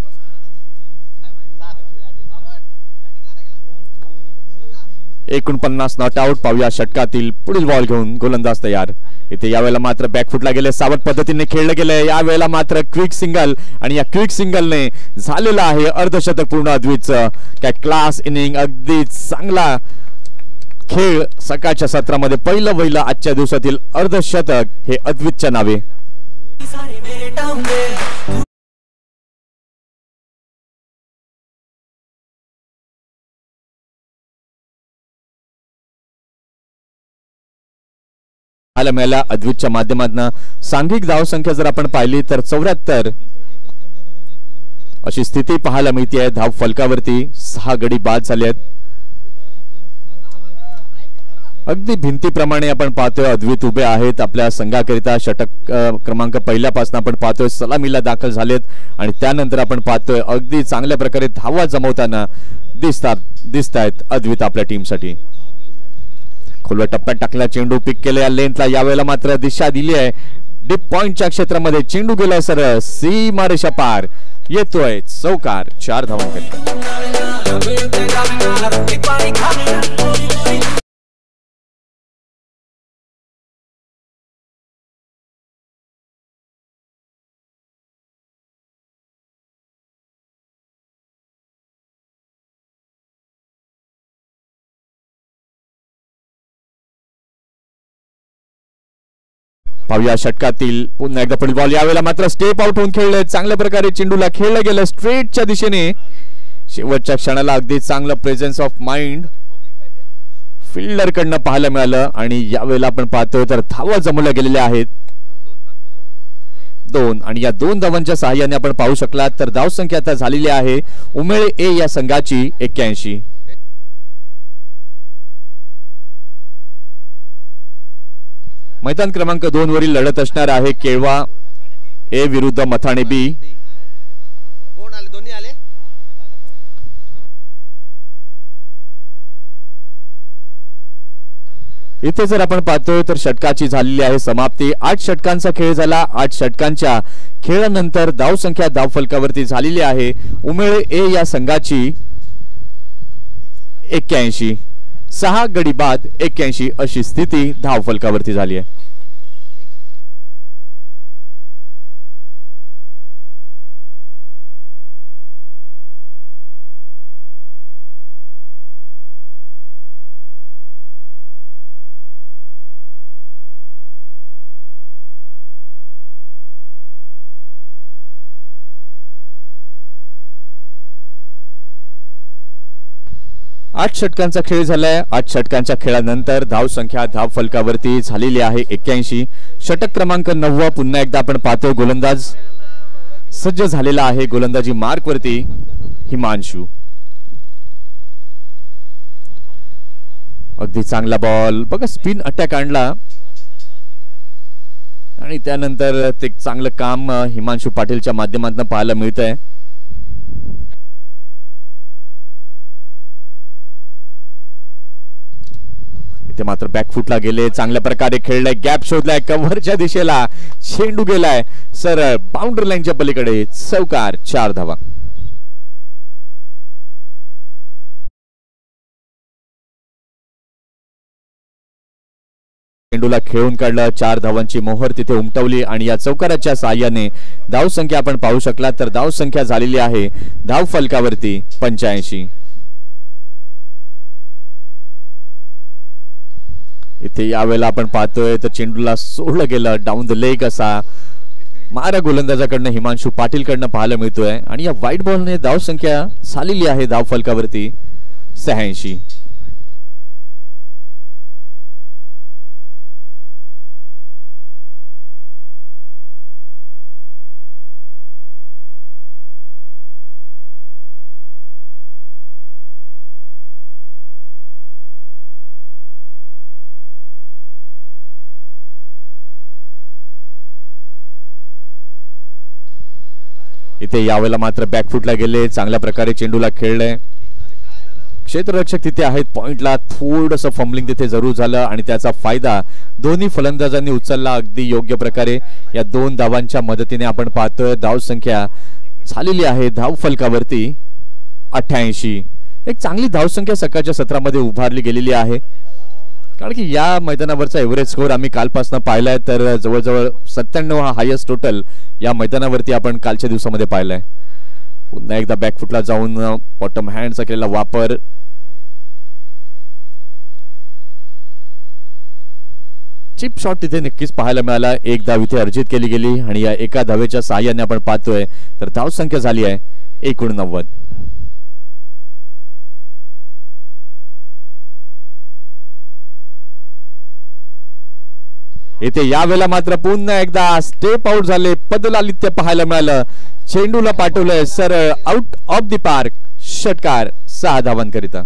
Speaker 1: Not out. पाहूया षटकातील पुढील बॉल घेऊन गोलंदाज तयार. इथे यावेळेला मात्र बॅकफुटला गेले, सावध पद्धतीने खेळलं गेलंय. यावेळेला मात्र क्विक सिंगल आणि या क्विक सिंगलने झालेलं आहे अर्धशतक पूर्ण अद्वितचं. काय क्लास इनिंग, अगदी चांगला खेळ सकाळच्या सत्रामध्ये पहिलं आजच्या दिवसातील अर्धशतक हे अद्वितच्या नावे. मिळाला अद्वितच्या माध्यमातून. सांघिक धावसंख्या जर आपण पाहिली तर 74 अशी स्थिती पाहायला मिळते. धाव फलकावरती 6 गडी बाद झाले आहेत. अगदी भिंतीप्रमाणे आपण पाहतोय अद्वित उभे आहेत आपल्या संघाकरिता. षटक क्रमांक पहिल्यापासून आपण पाहतोय सलामीला दाखल झालेत आणि त्यानंतर आपण पाहतोय अगदी चांगल्या प्रकारे धावा जमवताना दिसत आहेत अद्वित आपल्या टीमसाठी. खोलव्या टप्प्यात टाकला चेंडू, पिक केले या लेंथला. यावेळेला मात्र दिशा दिली आहे डीप पॉइंटच्या क्षेत्रामध्ये. चेंडू गेला सरळ सीमारेषा पार, येतोय चौकार. 4 धावांकरिता. पाहूया षटकातील पुन्हा एकदा पुढील बॉल. यावेळेला मात्र स्टेप आउट होऊन खेळले, चांगल्या प्रकारे चेंडूला खेळलं गेलं स्ट्रेटच्या दिशेने. शेवटच्या क्षणाला अगदी चांगलं प्रेझेन्स ऑफ माइंड फिल्डर कडनं पाहायला मिळालं आणि यावेळेला आपण पाहतोय तर धावा जमवल्या गेलेल्या आहेत 2 आणि या 2 धावांच्या सहाय्याने आपण पाहू शकलात तर धावसंख्या आता झालेली आहे उमेळे ए या संघाची 81. मैदान क्रमांक 2 वरील लढत असणार आहे केळवा ए विरुद्ध मथाणे बी. इथे जर आपण पाहतोय तर षटकाची झालेली आहे समाप्ती. 8 षटकांचा खेळ झाला. 8 षटकांच्या खेळानंतर धावसंख्या धावफलकावरती झालेली आहे उमेळे ए या संघाची 81. 6 गडी बाद 81 अशी स्थिती धावफलकावरती झाली आहे. आठ षटकांचा खेळ झालाय. 8 षटकांच्या खेळानंतर धावसंख्या धावफलकावरती झालेली आहे 81. षटक क्रमांक 9 पुन्हा एकदा आपण पाहतोय गोलंदाज सज्ज झालेला आहे. गोलंदाजी मार्क वरती हिमांशू. अगदी चांगला बॉल बघा, स्पिन अटॅक आणला आणि त्यानंतर ते चांगलं काम हिमांशू पाटीलच्या माध्यमातून पाहायला मिळतंय. इथे मात्र बॅकफुटला गेले, चांगल्या प्रकारे खेळलाय, गॅप शोधलाय, कव्हरच्या दिशेला चेंडू गेलाय सरळ बाउंड्री लाईनच्या पलीकडे. चौकार. 4 धावा. चेंडूला खेळून काढलं, 4 धावांची मोहर तिथे उमटवली आणि या चौकाराच्या साहाय्याने धावसंख्या आपण पाहू शकला तर धावसंख्या झालेली आहे धाव फलकावरती 85. इथे यावेळेला आपण पाहतोय तर चेंडूला सोडलं गेलं डाऊन द लेग असा मारा गोलंदाजाकडनं हिमांशू पाटील कडनं पाहायला मिळतोय आणि या व्हाईट बॉलने धावसंख्या झालेली आहे धाव फलकावरती 86. इथे यावेळेला मात्र बॅकफुटला गेले, चांगल्या प्रकारे चेंडूला खेळले. क्षेत्ररक्षक तिथे आहेत पॉइंटला, थोडंसं फंबलिंग तिथे जरूर झालं आणि त्याचा फायदा दोन्ही फलंदाजांनी उचलला अगदी योग्य प्रकारे. या 2 धावांच्या मदतीने आपण पाहतोय धाव संख्या झालेली आहे धाव फलकावरती 88. एक चांगली धावसंख्या सकाळच्या सत्रामध्ये उभारली गेलेली आहे, कारण की या मैदानावरचा एव्हरेज स्कोर आम्ही कालपासून पाहिलाय, तर जवळजवळ 97 हा हायेस्ट टोटल या मैदानावरती आपण कालच्या दिवसामध्ये पाहिलाय. पुन्हा एकदा बॅकफुटला जाऊन बॉटम हँडचा केलेला वापर. चिप शॉट तिथे नक्कीच पाहायला मिळाला. 1 धाव इथे अर्जित केली गेली आणि या एका धावेच्या सहाय्याने आपण पाहतोय तर धाव संख्या झाली आहे 89. इथे यावेळेला मात्र पुन्हा एकदा स्टेप आउट झाले, पदलालित्य पाहायला मिळालं. चेंडूला पाठवलंय सरळ आउट ऑफ द पार्क. षटकार 6 धावांकरिता.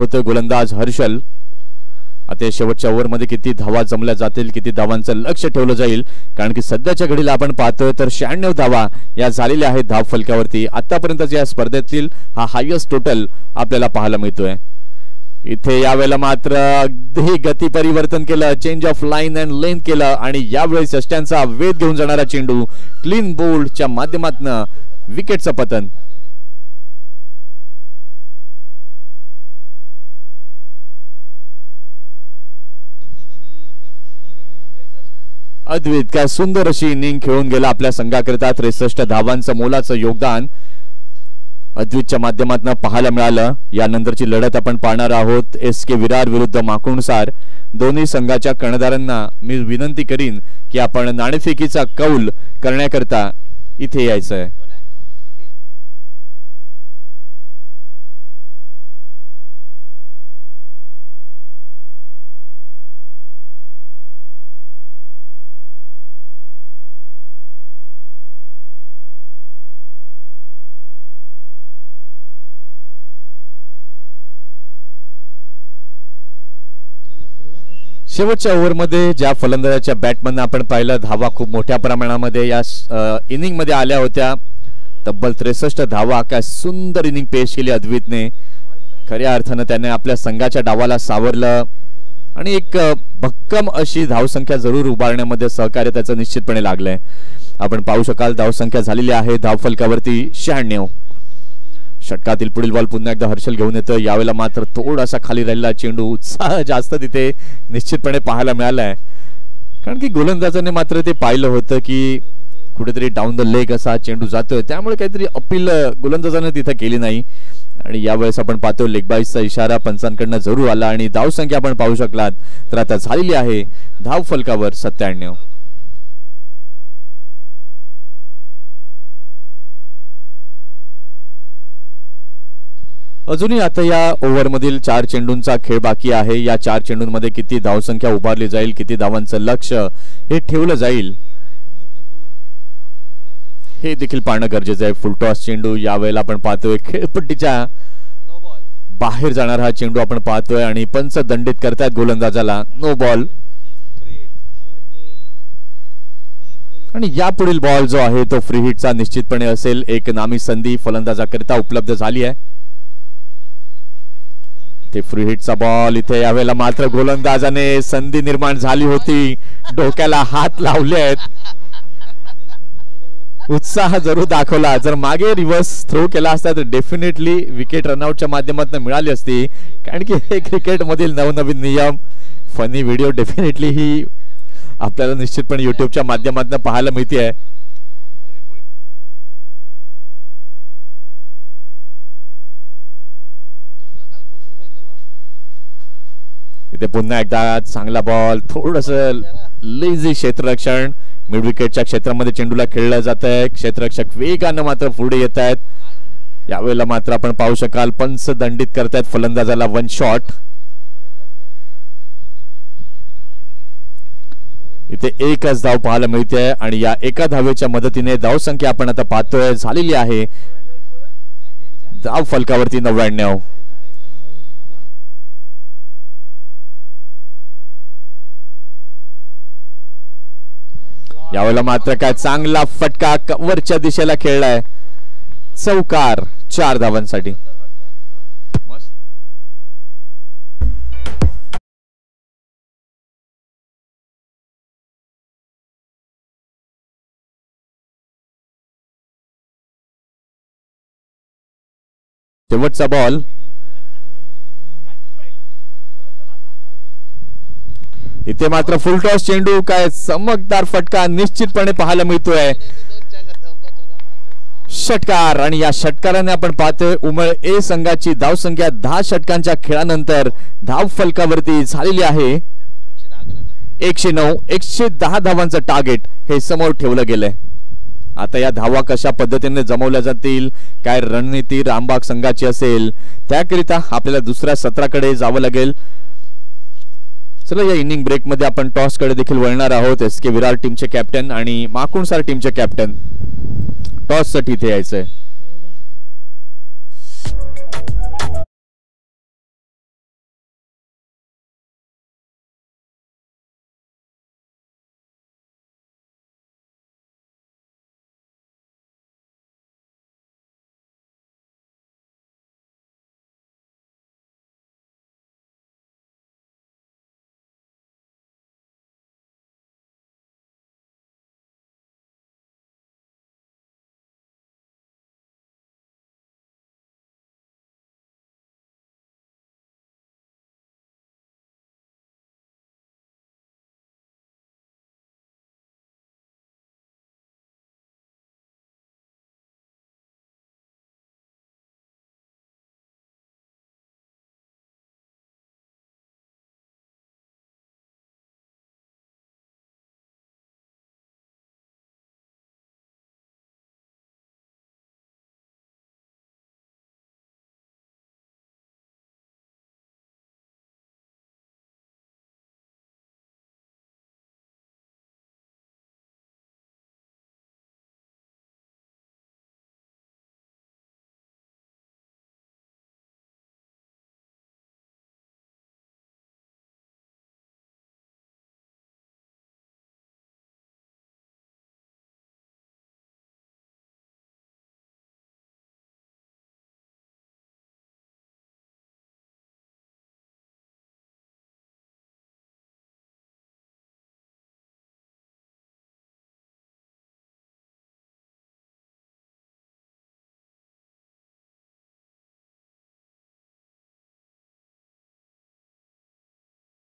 Speaker 1: गोलंदाज हर्षल. आता शेवटच्या ओव्हरमध्ये किती धावा जमल्या जातील, किती धावांचं लक्ष ठेवलं जाईल, कारण की सध्याच्या घडीला आपण पाहतोय तर 96 धावा या झालेल्या आहेत धाव फलकावरती. आतापर्यंतच्या या स्पर्धेतील हा हायेस्ट टोटल आपल्याला पाहायला मिळतोय. इथे यावेळेला मात्र अगदी गती परिवर्तन केलं, change of line and length केलं आणि यावेळी षष्ट्यांचा वेध घेऊन जाणारा चेंडू क्लीन बोल्डच्या माध्यमातून विकेटचं पतन. अद्वैत काय सुंदर अशी इनिंग खेळून गेला आपल्या संघाकरिता. 63 धावांचं मोलाचं योगदान अद्वैतच्या माध्यमातून पाहायला मिळालं. यानंतरची लढत आपण पाहणार आहोत SK विरार विरुद्ध माकुणसार. दोन्ही संघाच्या कर्णधारांना मी विनंती करीन की आपण नाणेफेकीचा कौल करण्याकरता इथे यायचंय. शेवटच्या ओव्हरमध्ये ज्या फलंदाजाच्या बॅटमन आपण पाहिलं, धावा खूप मोठ्या प्रमाणामध्ये या इनिंग मध्ये आल्या होत्या. तब्बल 63 धावा. काय सुंदर इनिंग पेश केली अद्वैतने. खऱ्या अर्थानं त्याने आपल्या संघाच्या डावाला सावरलं आणि एक भक्कम अशी धावसंख्या जरूर उभारण्यामध्ये सहकार्य त्याचं निश्चितपणे लागलंय. आपण पाहू शकाल धावसंख्या झालेली आहे धावफलकावरती 96. षटकातील पुढील बॉल पुन्हा एकदा हर्षल घेऊन येतो. यावेळेला मात्र थोडासा खाली राहिलेला चेंडू, उत्साह जास्त तिथे निश्चितपणे पाहायला मिळालाय, कारण की गोलंदाजाने मात्र ते पाहिलं होतं की कुठेतरी डाऊन द लेग असा चेंडू जातोय, त्यामुळे काहीतरी अपील गोलंदाजाने तिथे केली नाही. आणि यावेळेस आपण पाहतो लेग बाईसचा इशारा पंचांकडनं जरूर आला आणि धावसंख्या आपण पाहू शकलात तर आता झालेली आहे धाव फलकावर 97. अजूनही आता या ओव्हरमधील 4 चेंडूंचा खेळ बाकी आहे. या 4 चेंडूंमध्ये किती धावसंख्या उभारली जाईल, किती धावांचं लक्ष हे ठेवलं जाईल हे देखील पाहणं गरजेचं आहे. फुलटॉस चेंडू यावेळेला आपण पाहतोय खेळपट्टीच्या बाहेर जाणारा हा चेंडू आपण पाहतोय आणि पंच दंडित करतायत गोलंदाजाला. No ball. आणि यापुढील बॉल जो आहे तो फ्री हिटचा निश्चितपणे असेल. एक नामी संधी फलंदाजाकरिता उपलब्ध झाली आहे. ते फ्री हिटचा बॉल इथे यावेळेला मात्र गोलंदाजाने संधी निर्माण झाली होती, डोक्याला हात लावले आहेत, उत्साह जरूर दाखवला. जर मागे रिव्हर्स थ्रो केला असता तर डेफिनेटली विकेट रनआउटच्या माध्यमातून मिळाली असती. कारण की हे क्रिकेट मधील नवनवीन नियम, फनी व्हिडिओ डेफिनेटली ही आपल्याला निश्चितपणे युट्यूबच्या माध्यमातून पाहायला मिळते. इथे पुन्हा एकदा चांगला बॉल, थोडस लेझी क्षेत्ररक्षण. मिड विकेटच्या क्षेत्रामध्ये चेंडूला खेळलं जात आहे. क्षेत्ररक्षक वेगानं मात्र पुढे येत आहेत. यावेळेला मात्र आपण पाहू शकाल पंच दंडित करतायत फलंदाजाला 1 शॉट. इथे एकच धाव पाहायला मिळते आणि या एका धावेच्या मदतीने धावसंख्या आपण आता पाहतोय झालेली आहे धाव फलकावरती 99. यावेळेला मात्र काय चांगला फटका कव्हरच्या दिशेला खेळलाय. चौकार 4 धावांसाठी. शेवटचा बॉल. इथे मात्र फुलटॉस चेंडू, काय चमकदार फटका निश्चितपणे पाहायला मिळतोय. षटकार आणि या षटकाराने आपण पाहतोय उमळ ए संघाची धावसंख्या 10 षटकांच्या खेळानंतर धाव फलकावरती झालेली आहे 109. 110 धावांचं टार्गेट हे समोर ठेवलं गेलंय. आता या धावा कशा पद्धतीने जमवल्या जातील, काय रणनीती रामबाग संघाची असेल, त्याकरिता आपल्याला दुसऱ्या सत्राकडे जावं लागेल. चला या इनिंग ब्रेक मध्ये आपण टॉस कडे देखील वळणार आहोत. एसके विरार टीमचे कॅप्टन आणि माकुणसार टीमचे कॅप्टन टॉस साठी इथे यायचंय.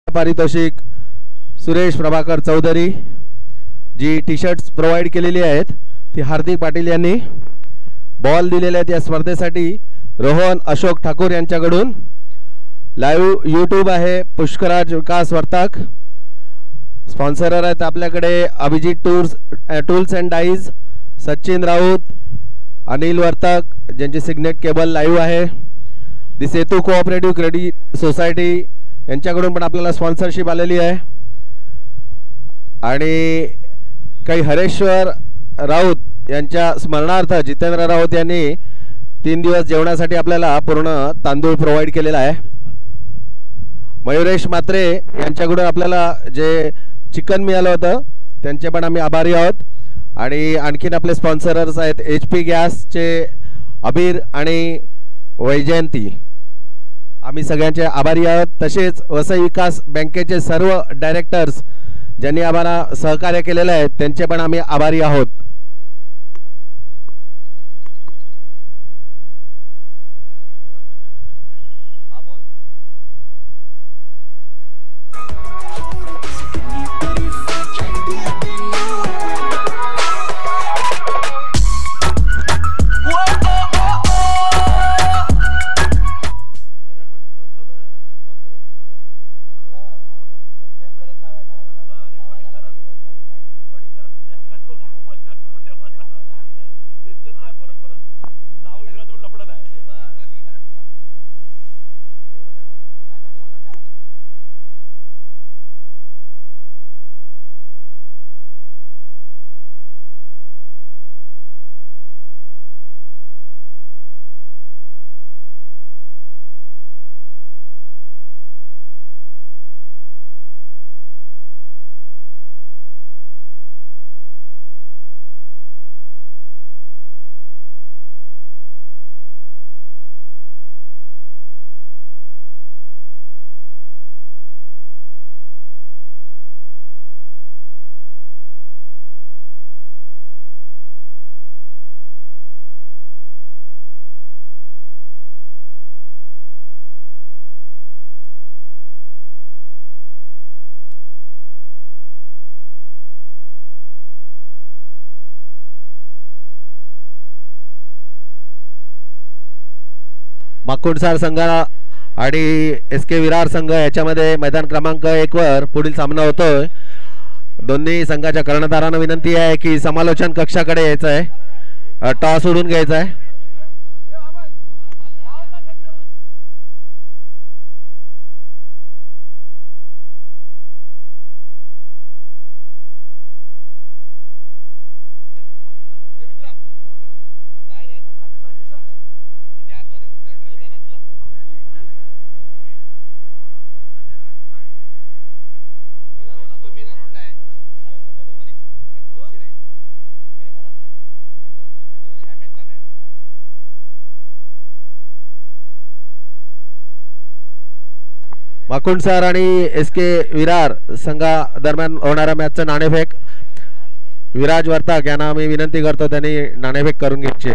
Speaker 3: पारितोषिक Suresh Prabhakar Chaudhary ji T shirts provide केलेली आहेत ती हार्दिक पाटील यांनी. बॉल दिलेले आहेत या स्पर्धेसाठी रोहन अशोक ठाकूर यांच्याकडून. लाईव्ह यूट्यूब आहे पुष्कराज विकास वर्तक. स्पॉन्सरर आहेत आपल्याकडे Abhijit tools and dies, Sachin Raut, Anil Vartak ज्यांची सिग्नेट केबल लाईव्ह आहे. दी सेतू कोऑपरेटिव्ह क्रेडिट सोसायटी यांच्याकडून पण आपल्याला स्पॉन्सरशिप आलेली आहे. आणि काही हरेश्वर राऊत यांच्या स्मरणार्थ जितेंद्र राऊत यांनी 3 दिवस जेवणासाठी आपल्याला पूर्ण तांदूळ प्रोव्हाइड केलेला आहे. मयुरेश मात्रे यांच्याकडून आपल्याला जे चिकन मिळालं होतं त्यांचे पण आम्ही आभारी आहोत. आणि आणखीन आपले स्पॉन्सरर्स आहेत HP गॅसचे अबीर आणि वैजयंती, आम्ही सगळ्यांचे आभारी आहोत. तसेच वसई विकास बँकेचे सर्व डायरेक्टर्स ज्यांनी आम्हाला सहकार्य केलेलं आहे त्यांचे पण आम्ही आभारी आहोत. माकुंडसार संघ आणि SK विरार संघ याच्यामध्ये मैदान क्रमांक 1 वर पुढील सामना होतोय. दोन्ही संघाच्या कर्णधारांना विनंती आहे की समालोचन कक्षाकडे यायचं आहे, टॉस उडून घ्यायचा आहे. माकुंडसार आणि SK विरार संघा दरम्यान होणाऱ्या मॅचचं नाणेफेक विराज वर्तक यांना मी विनंती करतो त्यांनी नाणेफेक करून घ्यायची.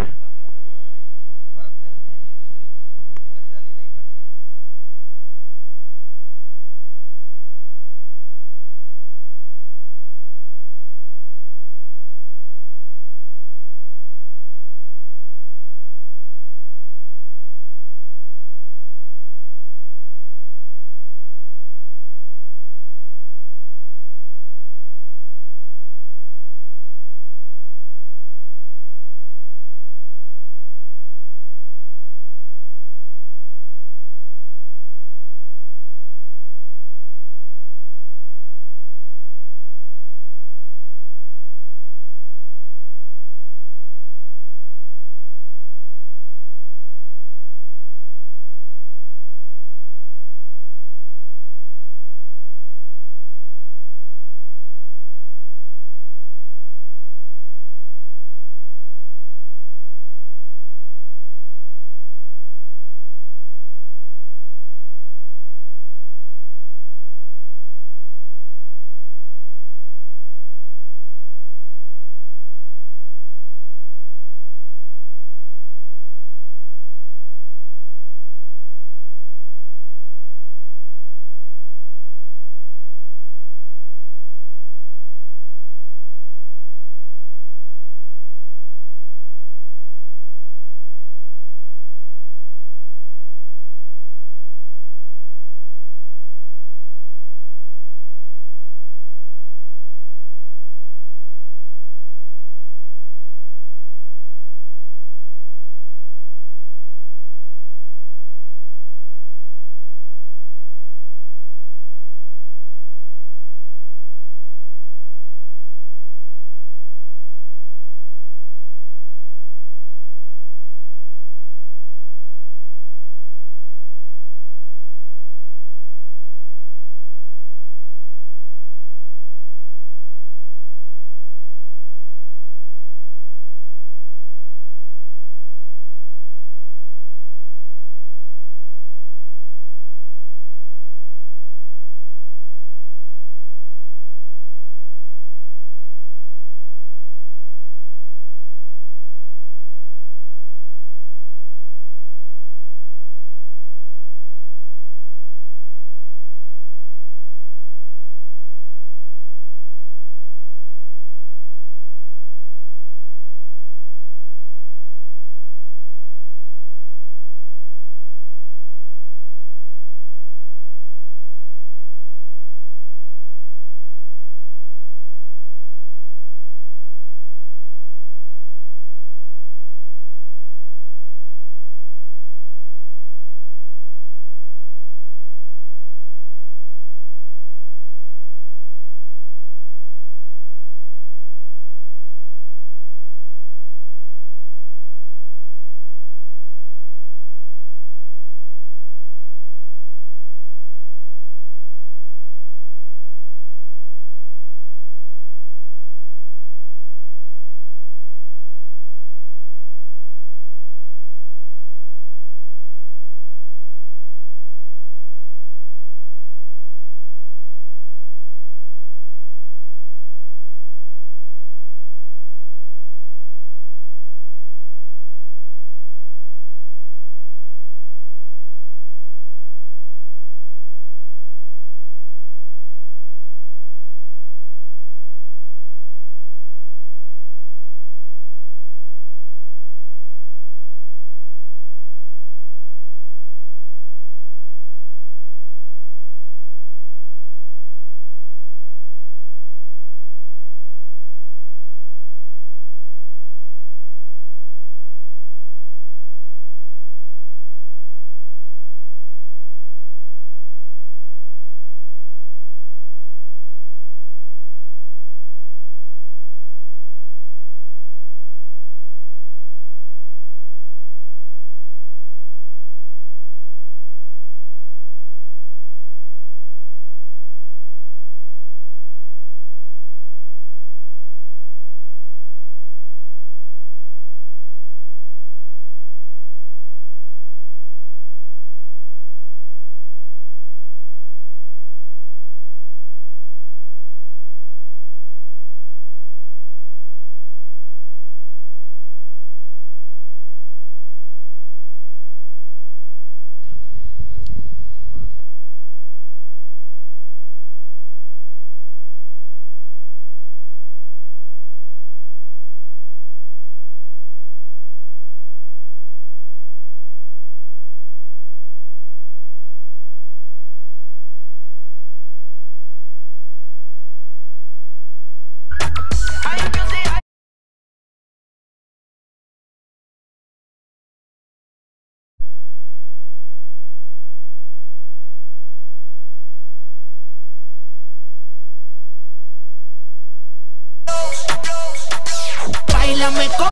Speaker 4: bailame con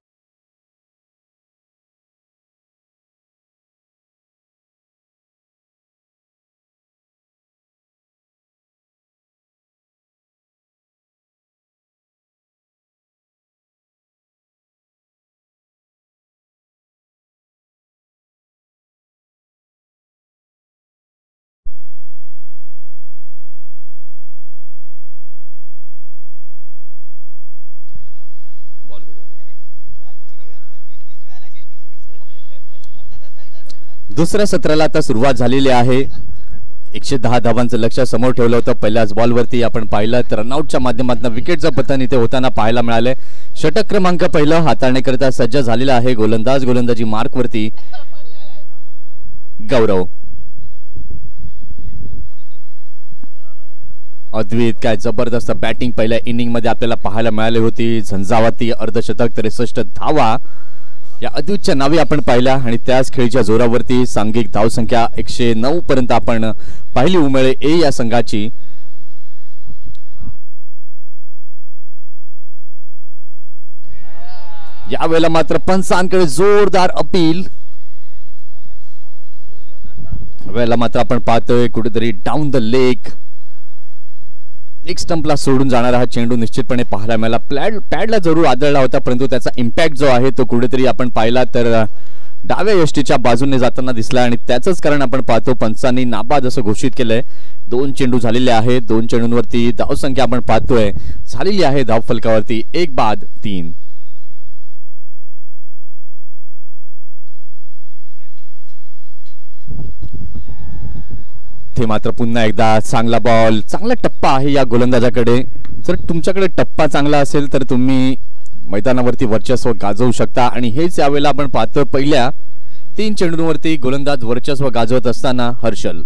Speaker 1: दुसऱ्या सत्राला आता सुरुवात झालेली आहे. 110 धावांचं लक्ष समोर ठेवलं होतं. पहिल्याच बॉलवरती आपण पाहिलं तर रनआउटच्या माध्यमातून विकेटचं पतन इथे होताना पाहायला मिळाले. षटक क्रमांक पहिलं हाताळण्याकरिता सज्ज झालेला आहे. गोलंदाजी मार्कवरती गौरव. अद्वैत काय जबरदस्त बॅटिंग पहिल्या इनिंग मध्ये आपल्याला पाहायला मिळाली होती. झंझावाती अर्धशतक 63 धावा या अद्वैतच्या नावे आपण पाहिल्या आणि त्याच खेळीच्या जोरावरती सांघिक धावसंख्या 109 पर्यंत आपण पाहिली उमेळे ए या संघाची. यावेळेला मात्र पंचांकडे जोरदार अपील. यावेळेला मात्र आपण पाहतोय कुठेतरी डाऊन द लेग स्टंपला सोडून जाणारा हा चेंडू निश्चितपणे पाहायला मिळाला. पॅडला जरूर आदळला होता परंतु त्याचा इम्पॅक्ट जो आहे तो कुठेतरी आपण पाहिला तर डाव्या यष्टीच्या बाजूने जाताना दिसला आणि त्याचंच कारण आपण पाहतो पंचांनी नाबाद असं घोषित केलंय. 2 चेंडू झालेले आहेत. 2 चेंडूंवरती धावसंख्या आपण पाहतोय झालेली आहे धाव फलकावरती 1 बाद 3. ते मात्र पुन्हा एकदा चांगला बॉल चांगला टप्पा आहे या गोलंदाजाकडे. जर तुमच्याकडे टप्पा चांगला असेल तर तुम्ही मैदानावरती वर्चस्व गाजवू शकता आणि हेच यावेळेला आपण पाहतो पहिल्या 3 चेंडूंवरती गोलंदाज वर्चस्व गाजवत असताना हर्षल.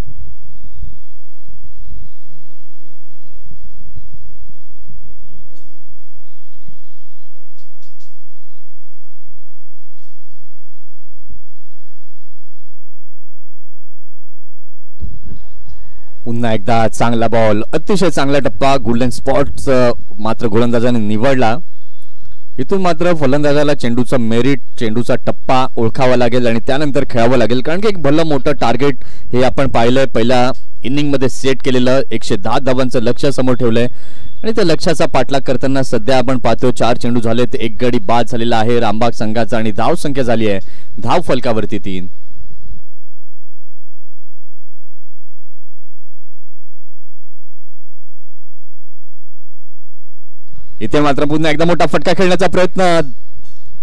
Speaker 1: पुन्हा एकदा चांगला बॉल अतिशय चांगला टप्पा गोल्डन स्पॉट मात्र गोलंदाजाने निवडला. इथून मात्र फलंदाजाला चेंडूचा मेरिट चेंडूचा टप्पा ओळखावा लागेल आणि त्यानंतर खेळावं लागेल कारण की एक भलं मोठं टार्गेट हे आपण पाहिलंय. पहिल्या इनिंग मध्ये सेट केलेलं 110 धावांचं लक्ष्य समोर ठेवलंय आणि त्या लक्ष्याचा पाठलाग करताना सध्या आपण पाहतो 4 चेंडू झालेत. 1 गडी बाद झालेला आहे रामबाग संघाचा आणि धाव संख्या झाली आहे धाव फलकावरती 3. इथे मात्र पुन्हा एकदा मोठा फटका खेळण्याचा प्रयत्न.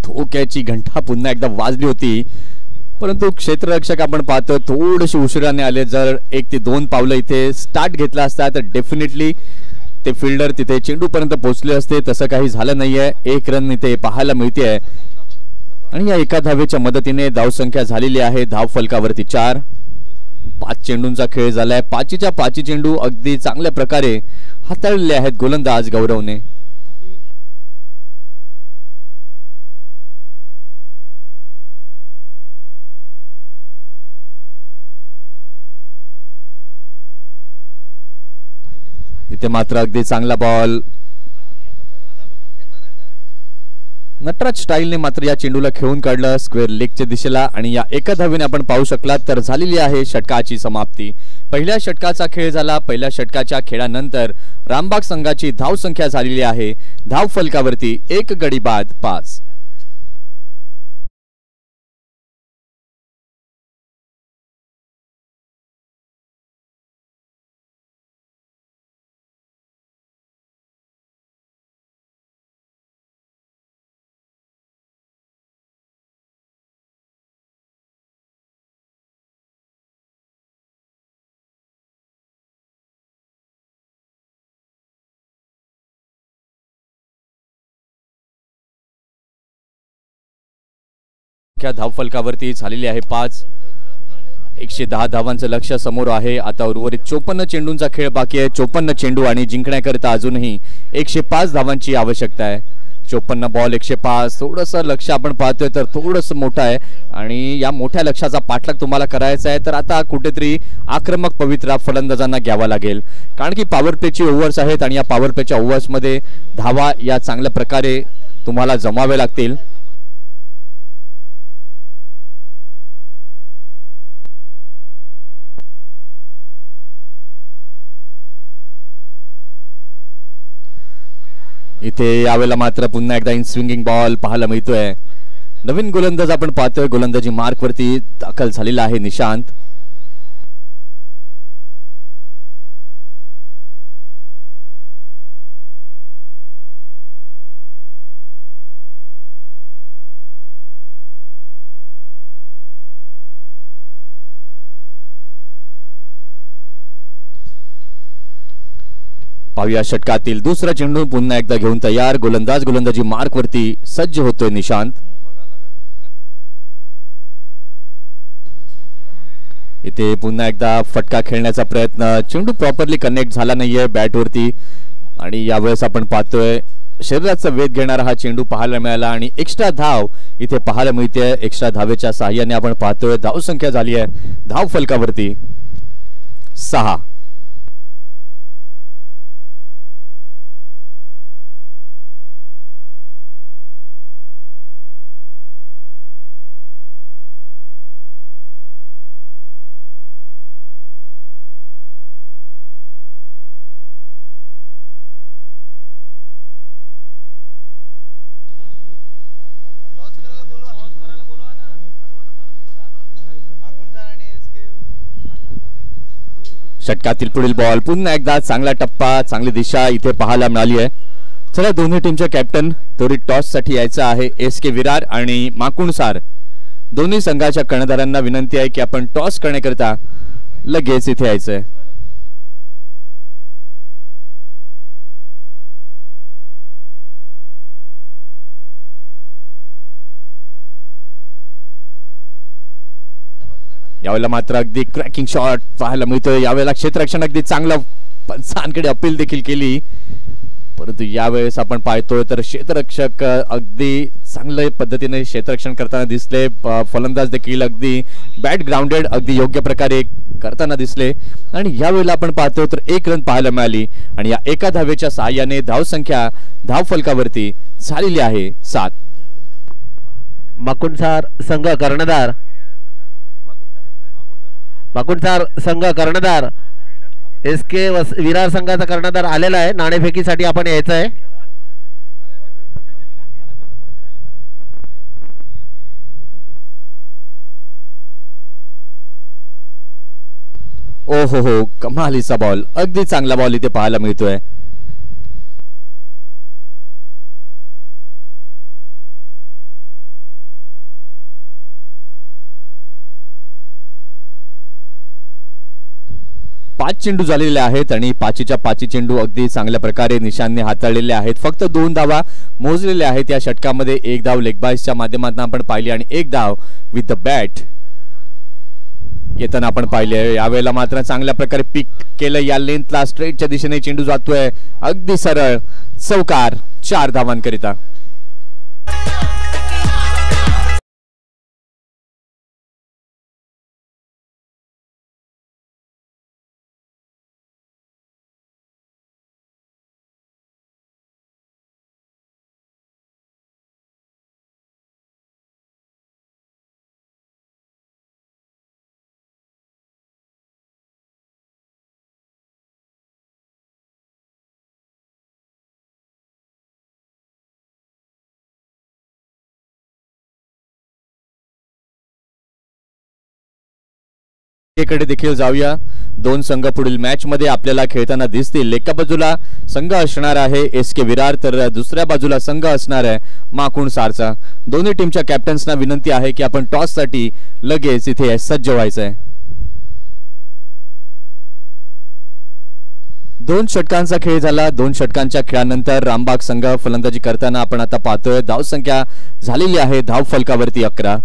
Speaker 1: धोक्याची घंटा पुन्हा एकदा वाजली होती परंतु क्षेत्ररक्षक आपण पाहतो थोडेसे उशिराने आले. जर 1 ते 2 पावलं इथे स्टार्ट घेतला असता तर डेफिनेटली ते फिल्डर तिथे चेंडू पर्यंत पोहोचले असते. तसं काही झालं नाहीये. 1 रन इथे पाहायला मिळते आणि या एका धावेच्या मदतीने धावसंख्या झालेली आहे धाव फलकावरती 4. 5 चेंडूंचा खेळ झालाय. 5च्या 5 चेंडू अगदी चांगल्या प्रकारे हाताळलेले आहेत गोलंदाज गौरवने. इथे मात्र अगदी चांगला बॉल नटराज स्टाईलने मात्र या चेंडूला खेळून काढलं स्क्वेअर लेगच्या दिशेला आणि या एका धावेने आपण पाहू शकलात तर झालेली आहे षटकाची समाप्ती. पहिल्या षटकाचा खेळ झाला. पहिल्या षटकाच्या खेळानंतर रामबाग संघाची धाव संख्या झालेली आहे धाव फलकावरती 1 गडी बाद 5. धाव फलकावरती झालेली आहे 5. 110 धावांचं लक्ष्य समोर आहे. आता उर्वरित 54 चेंडूंचा खेळ बाकी आहे. 54 चेंडू आणि जिंकण्याकरिता अजूनही 105 धावांची आवश्यकता आहे. 54 बॉल 105 थोडंसं लक्ष आपण पाहतोय तर थोडंसं मोठं आहे आणि या मोठ्या लक्ष्याचा पाठलाग तुम्हाला करायचा आहे तर आता कुठेतरी आक्रमक पवित्रा फलंदाजांना घ्यावा लागेल कारण की पॉवर प्लेची ओव्हर्स आहेत आणि या पॉवर प्लेच्या ओव्हर्समध्ये धावा या चांगल्या प्रकारे तुम्हाला जमावे लागतील. इथे यावेळेला मात्र पुन्हा एकदा इन स्विंगिंग बॉल पाहायला मिळतोय. नवीन गोलंदाज आपण पाहतोय, गोलंदाजी मार्क वरती दाखल झालेला आहे निशांत. पाहूया षटकातील दुसरा चेंडू पुन्हा एकदा घेऊन तयार. गोलंदाजी मार्क वरती सज्ज होतोय निशांत. इथे पुन्हा एकदा फटका खेळण्याचा प्रयत्न, चेंडू प्रॉपरली कनेक्ट झाला नाहीये बॅट वरती आणि यावेळेस आपण पाहतोय शरीराचा वेध घेणारा हा चेंडू पाहायला मिळाला आणि एक्स्ट्रा धाव इथे पाहायला मिळते. एक्स्ट्रा धावेच्या सहाय्याने आपण पाहतोय धाव संख्या झाली आहे धाव फलकावरती 6. षटकातील पुढील बॉल पुन्हा एकदा चांगला टप्पा, चांगली दिशा इथे पाहायला मिळाली आहे. चला दोन्ही टीमच्या कॅप्टन त्वरित टॉस साठी यायचं आहे. SK विरार आणि माकुणसार दोन्ही संघाच्या कर्णधारांना विनंती आहे की आपण टॉस करण्याकरिता लगेच इथे यायचंय. यावेळेला मात्र अगदी क्रॅकिंग शॉट पाहायला मिळतोय. यावेळेला क्षेत्ररक्षण अगदी चांगलं पंचांकडे अपील देखील केली, परंतु यावेळेस आपण पाहतोय तर क्षेत्ररक्षक अगदी चांगल्या पद्धतीने क्षेत्ररक्षण करताना दिसले. फलंदाज देखील अगदी बॅट ग्राउंडेड अगदी योग्य प्रकारे करताना दिसले आणि यावेळेला आपण पाहतोय तर 1 रन पाहायला मिळाली आणि या एका धावेच्या सहाय्याने धाव संख्या धाव फलकावरती झालेली आहे 7.
Speaker 3: माकुणसार संघ कर्णधार SK विरार संघाचा कर्णधार आलेला आहे. नाणेफेकीसाठी आपण यायचं आहे.
Speaker 1: ओ हो कमालीचा बॉल, अगदी चांगला बॉल इथे पाहायला मिळतोय. पाच चेंडू झालेले आहेत आणि पाचीच्या पाची चेंडू अगदी चांगल्या प्रकारे निशांनी हाताळलेले आहेत. फक्त 2 धावा मोजलेल्या आहेत या षटकामध्ये. 1 धाव लेग बायसच्या माध्यमातून आपण पाहिली आणि 1 धाव विथ द बॅट येताना आपण पाहिले. यावेळेला मात्र चांगल्या प्रकारे पिक केलं या लेंथला, स्ट्रेटच्या दिशेने चेंडू जातोय अगदी सरळ चौकार 4 धावांकरिता. कडे देखील जाऊया. 2 संघ पुढील मॅच मध्ये आपल्याला खेळताना दिसतील. एका बाजूला संघ असणार आहे SK विरार तर दुसऱ्या बाजूला संघ असणार आहे माकुणसारचा. दोन्ही टीमच्या कॅप्टन्सना विनंती आहे की आपण टॉस साठी लगेच इथे सज्ज व्हायचंय. 2 षटकांचा खेळ झाला. 2 षटकांच्या खेळानंतर रामबाग संघ फलंदाजी करताना आपण आता पाहतोय धाव संख्या झालेली आहे धाव फलकावरती 11.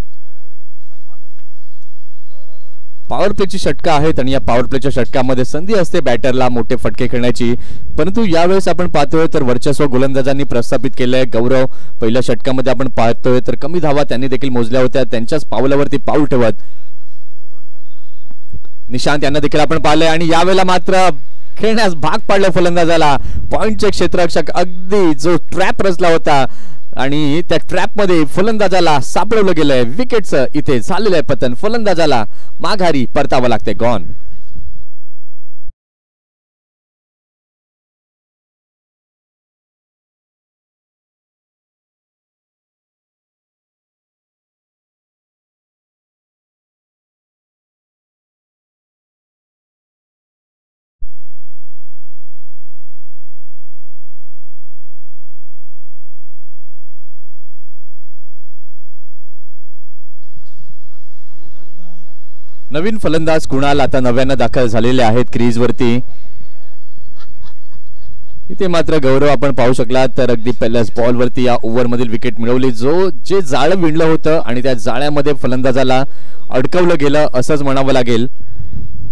Speaker 1: पॉवर प्लेची षटका आहेत आणि या पॉवर प्लेच्या षटकामध्ये संधी असते बॅटरला मोठे फटके खेळण्याची, परंतु यावेळेस आपण पाहतोय तर वर्चस्व गोलंदाजांनी प्रस्थापित केलंय. गौरव पहिल्या षटकामध्ये आपण पाहतोय तर कमी धावा त्यांनी देखील मोजल्या होत्या. त्यांच्याच पावलावरती पाऊल ठेवत निशांत यांना देखील आपण पाहिलंय आणि यावेळेला मात्र खेळण्यास भाग पाडलं फलंदाजाला. पॉइंटचे क्षेत्ररक्षक अगदी जो ट्रॅप रचला होता आणि त्या ट्रॅप मध्ये फलंदाजाला सापडवलं गेलंय. विकेटचं इथे झालेलं आहे पतन. फलंदाजाला माघारी परतावं लागतंय. गॉन. नवीन फलंदाज कुणाल आता नव्यानं दाखल झालेले आहेत क्रीजवरती. इथे मात्र गौरव आपण पाहू शकला तर अगदी पहिल्याच बॉलवरती या ओव्हरमधील विकेट मिळवली. जे जाळं विणलं होतं आणि त्या जाळ्यामध्ये फलंदाजाला अडकवलं गेलं असंच म्हणावं लागेल.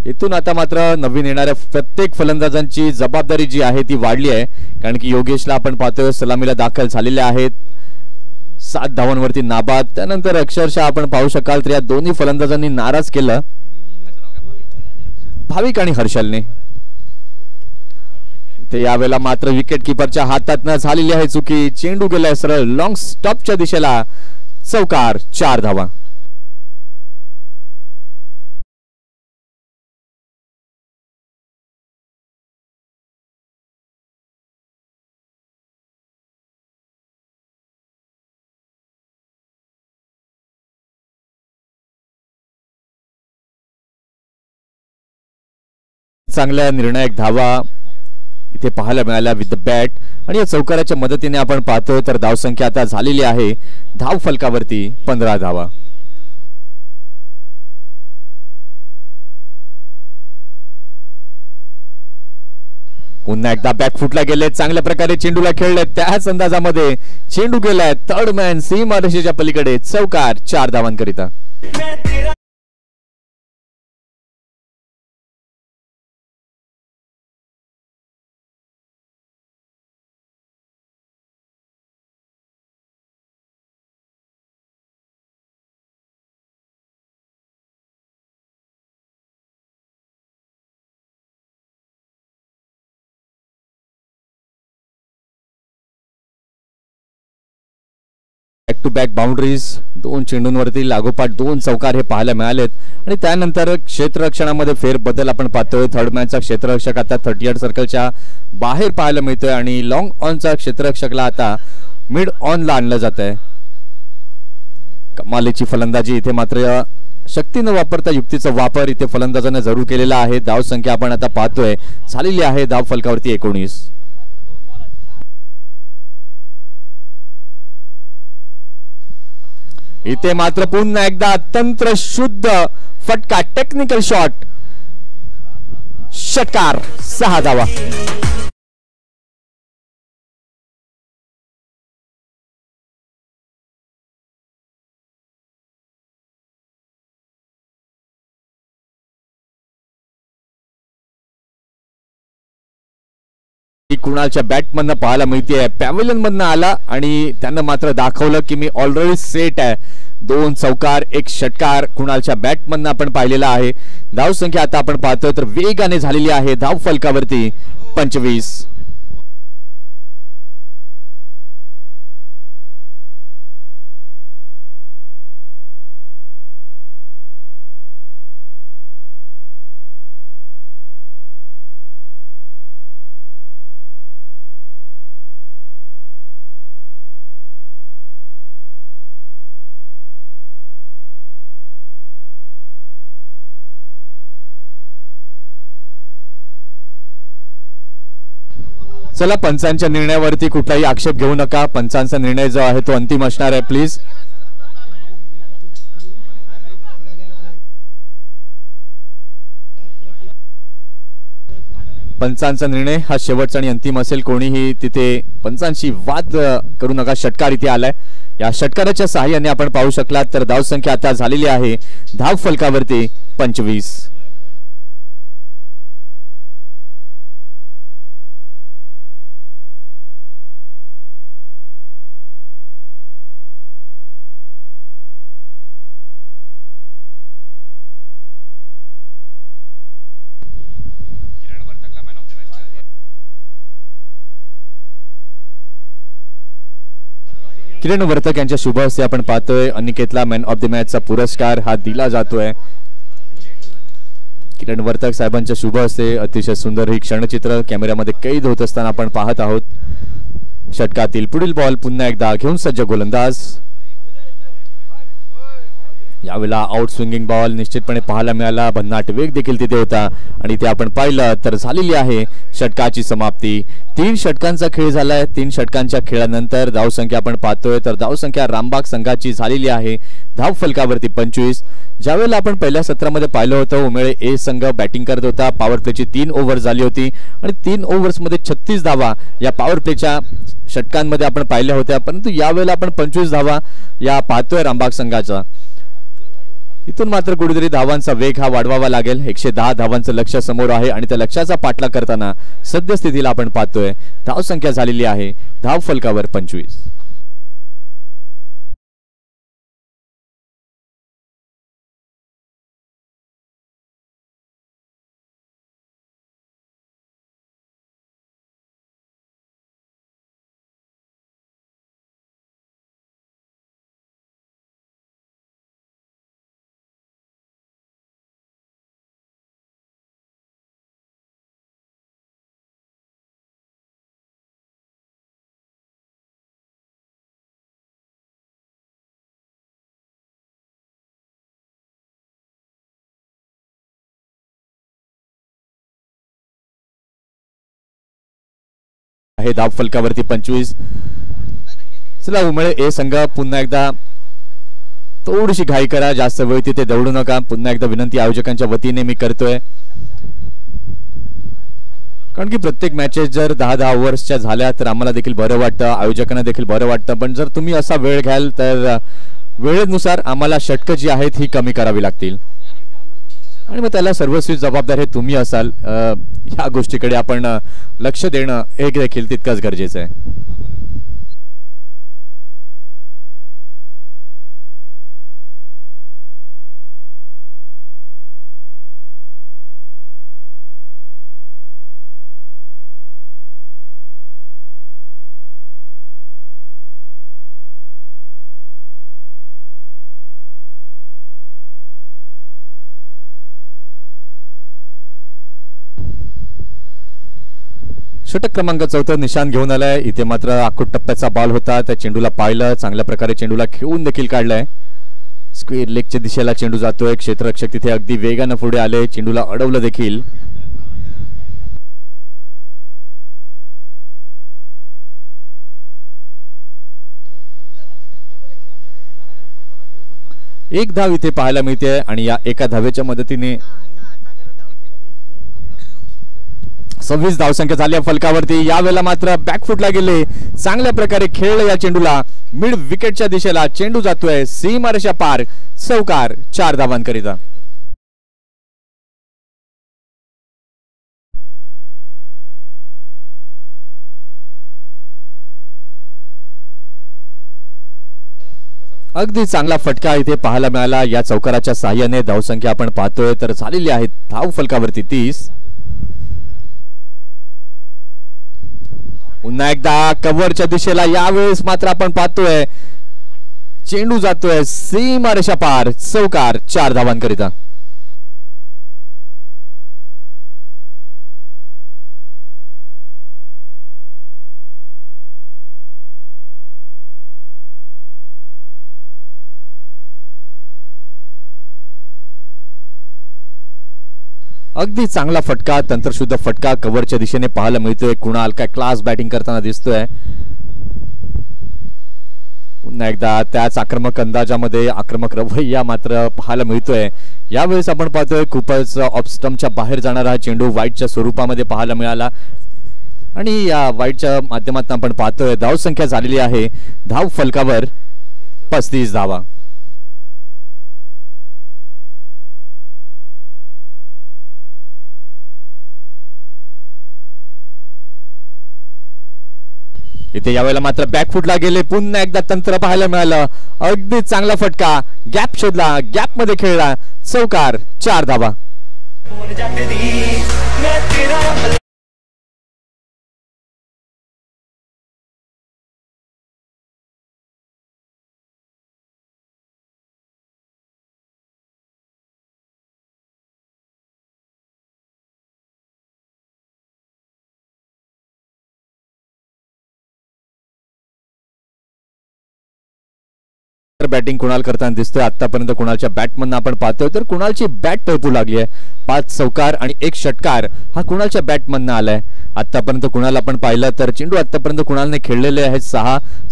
Speaker 1: इथून आता मात्र नवीन येणाऱ्या प्रत्येक फलंदाजांची जबाबदारी जी आहे ती वाढली आहे. कारण की योगेशला आपण पाहतोय सलामीला दाखल झालेले आहेत. 7 धावांवरती नाबाद. त्यानंतर अक्षरशः आपण पाहू शकाल तर या दोन्ही फलंदाजांनी नाराज केलं भाविक आणि हर्षलने. ते यावेळेला मात्र विकेट किपरच्या हातातनं झालेली आहे चुकी. चेंडू गेलाय सरळ लॉंग स्टॉपच्या दिशेला. चौकार. 4 धावा. चांगल्या निर्णायक धावा इथे पाहायला मिळाल्या विथ द बॅट. आणि या चौकाराच्या मदतीने आपण पाहतोय तर धावसंख्या आता झालेली आहे धाव फलकावरती 15 धावा. पुन्हा एकदा बॅट फुटला गेले. चांगल्या प्रकारे चेंडूला खेळले. त्याच अंदाजामध्ये चेंडू गेलाय थर्ड मॅन सीमारेषेच्या पलीकडे. चौकार. 4 धावांकरिता. Back to back boundaries. 2 चेंडूंवरती लागोपाठ 2 चौकार हे पाहायला मिळालेत. आणि त्यानंतर क्षेत्ररक्षणामध्ये फेरबदल आपण पाहतोय. थर्ड मॅनचा क्षेत्ररक्षक आता 38 सर्कलच्या बाहेर पाहायला मिळतोय आणि लॉंग ऑनचा क्षेत्ररक्षकला आता मिड ऑनला आणलं जात आहे. कमालीची फलंदाजी इथे मात्र शक्ती न वापरता युक्तीचा वापर इथे फलंदाजाने जरूर केलेला आहे. धाव संख्या आपण आता पाहतोय झालेली आहे धाव फलकावरती 19. इथे मात्र पुन्हा एकदा तंत्र शुद्ध फटका. Technical shot. षटकार. 6 धावा. कुणालच्या बॅटमधनं पाहायला मिळते. पॅव्हलियन मधनं आला आणि त्यानं मात्र दाखवलं की मी ऑलरेडी सेट आहे. 2 चौकार 1 षटकार कुणालच्या बॅटमधनं आपण पाहिलेला आहे. धाव संख्या आता आपण पाहतोय तर वेगाने झालेली आहे धाव फलकावरती 25. चला पंचांच्या निर्णयावरती कुठलाही आक्षेप घेऊ नका. पंचांचा निर्णय जो आहे तो अंतिम असणार आहे. प्लीज पंचांचा निर्णय हा शेवटचा आणि अंतिम असेल. कोणीही तिथे पंचांशी वाद करू नका. षटकार इथे आलाय. या षटकाराच्या सहाय्याने आपण पाहू शकलात तर धाव संख्या आता झालेली आहे धाव फलकावरती 25. किरण वर्तक यांच्या शुभ हस्ते आपण पाहतोय अनिकेतला मॅन ऑफ द मॅचचा पुरस्कार हा दिला जातोय. किरण वर्तक साहेबांच्या शुभ हस्ते अतिशय सुंदर ही क्षणचित्र कॅमेऱ्यामध्ये कैद होत असताना आपण पाहत आहोत. षटकातील पुढील बॉल पुन्हा एकदा घेऊन सज्ज गोलंदाज. यावेळेला आउट स्विंगिंग बॉल निश्चितपणे पाहायला मिळाला. भन्नाट वेग देखील तिथे होता आणि ते आपण पाहिलं तर झालेली आहे षटकाची समाप्ती. 3 षटकांचा खेळ झालाय. 3 षटकांच्या खेळानंतर धावसंख्या आपण पाहतोय तर धावसंख्या रामबाग संघाची झालेली आहे धाव फलकावरती 25. ज्यावेळेला आपण पहिल्या सत्रामध्ये पाहिलं होतं उमेळे ए संघ बॅटिंग करत होता. पॉवर प्लेची 3 ओव्हर झाली होती आणि 3 ओव्हर्समध्ये 36 धावा या पॉवर प्लेच्या षटकांमध्ये आपण पाहिल्या होत्या. परंतु यावेळेला आपण 25 धावा या पाहतोय रामबाग संघाचा. इथून मात्र कुठेतरी धावांचा वेग हा वाढवावा लागेल. 110 धावांचं लक्ष्य समोर आहे आणि त्या लक्ष्याचा पाठलाग करताना सद्यस्थितीला आपण पाहतोय धावसंख्या झालेली आहे धाव फलकावर 25. आहे धाव फलकावरती 25. चला उमेळे ए संघ पुन्हा एकदा थोडीशी घाई करा. जास्त वेळ तिथे दौडू नका. पुन्हा एकदा विनंती आयोजकांच्या वतीने मी करतोय. कारण की प्रत्येक मॅचेस जर 10-10 ओव्हर्सच्या झाल्या तर आम्हाला देखील बरं वाटतं. आयोजकांना देखील बरं वाटतं. पण जर तुम्ही असा वेळ घ्याल तर वेळेनुसार आम्हाला षटकं जी आहेत ही कमी करावी लागतील आणि मग त्याला सर्वस्वी जबाबदार हे तुम्ही असाल. या गोष्टीकडे आपण लक्ष देणं हे देखील तितकंच गरजेचं आहे. षटक क्रमांक 4 निशान घेऊन आलाय. इथे मात्र आखूट टप्प्याचा बॉल होता. त्या चेंडूला पाहिलं. चांगल्या प्रकारे चेंडूला खेळून देखील काढलाय. स्क्वेअर लेगच्या दिशेला चेंडू जातोय. क्षेत्ररक्षक तिथे अगदी वेगानं पुढे आले. चेंडूला अडवलं देखील. एक धाव इथे पाहायला मिळते आणि या एका धावेच्या मदतीने 26 धावसंख्या झाली फलकावरती. यावेळेला मात्र बॅकफुटला गेले. चांगल्या प्रकारे खेळलं या चेंडूला. मिड विकेटच्या दिशेला चेंडू जातोय सीमारेषा पार. चौकार 4 धावांकरिता. अगदी चांगला फटका इथे पाहायला मिळाला. या चौकाराच्या साहाय्याने धावसंख्या आपण पाहतोय तर झालेली आहे धाव फलकावरती 30. पुन्हा एकदा कव्हरच्या दिशेला. यावेळेस मात्र आपण पाहतोय चेंडू जातोय सीमारेषा पार. चौकार 4 धावांकरिता. अगदी चांगला फटका तंत्रशुद्ध फटका कव्हरच्या दिशेने पाहायला मिळतोय. कुणाल काय क्लास बॅटिंग करताना दिसतोय. पुन्हा एकदा त्याच आक्रमक अंदाजामध्ये आक्रमक रवैया मात्र पाहायला मिळतोय. यावेळेस आपण पाहतोय खूपच ऑफ स्टंपच्या बाहेर जाणारा हा चेंडू वाईटच्या स्वरूपामध्ये पाहायला मिळाला आणि या वाईटच्या माध्यमातून आपण पाहतोय धावसंख्या झालेली आहे धाव फलकावर 35 धावा. इथे यावेळेला मात्र बॅकफुटला गेले. पुन्हा एकदा तंत्र पाहायला मिळालं. अगदी चांगला फटका. गॅप शोधला. गॅप मध्ये खेळला. चौकार 4 धावा. बॅटिंग कुणाल करताना दिसतोय. आतापर्यंत कुणालच्या बॅटमधनं आपण पाहतोय तर कुणालची बॅट टळपू लागली आहे. 5 चौकार आणि 1 षटकार हा कुणालच्या बॅटमधनं आलाय. आतापर्यंत कुणाल आपण पाहिलं तर चेंडू आतापर्यंत कुणालने खेळलेले आहेत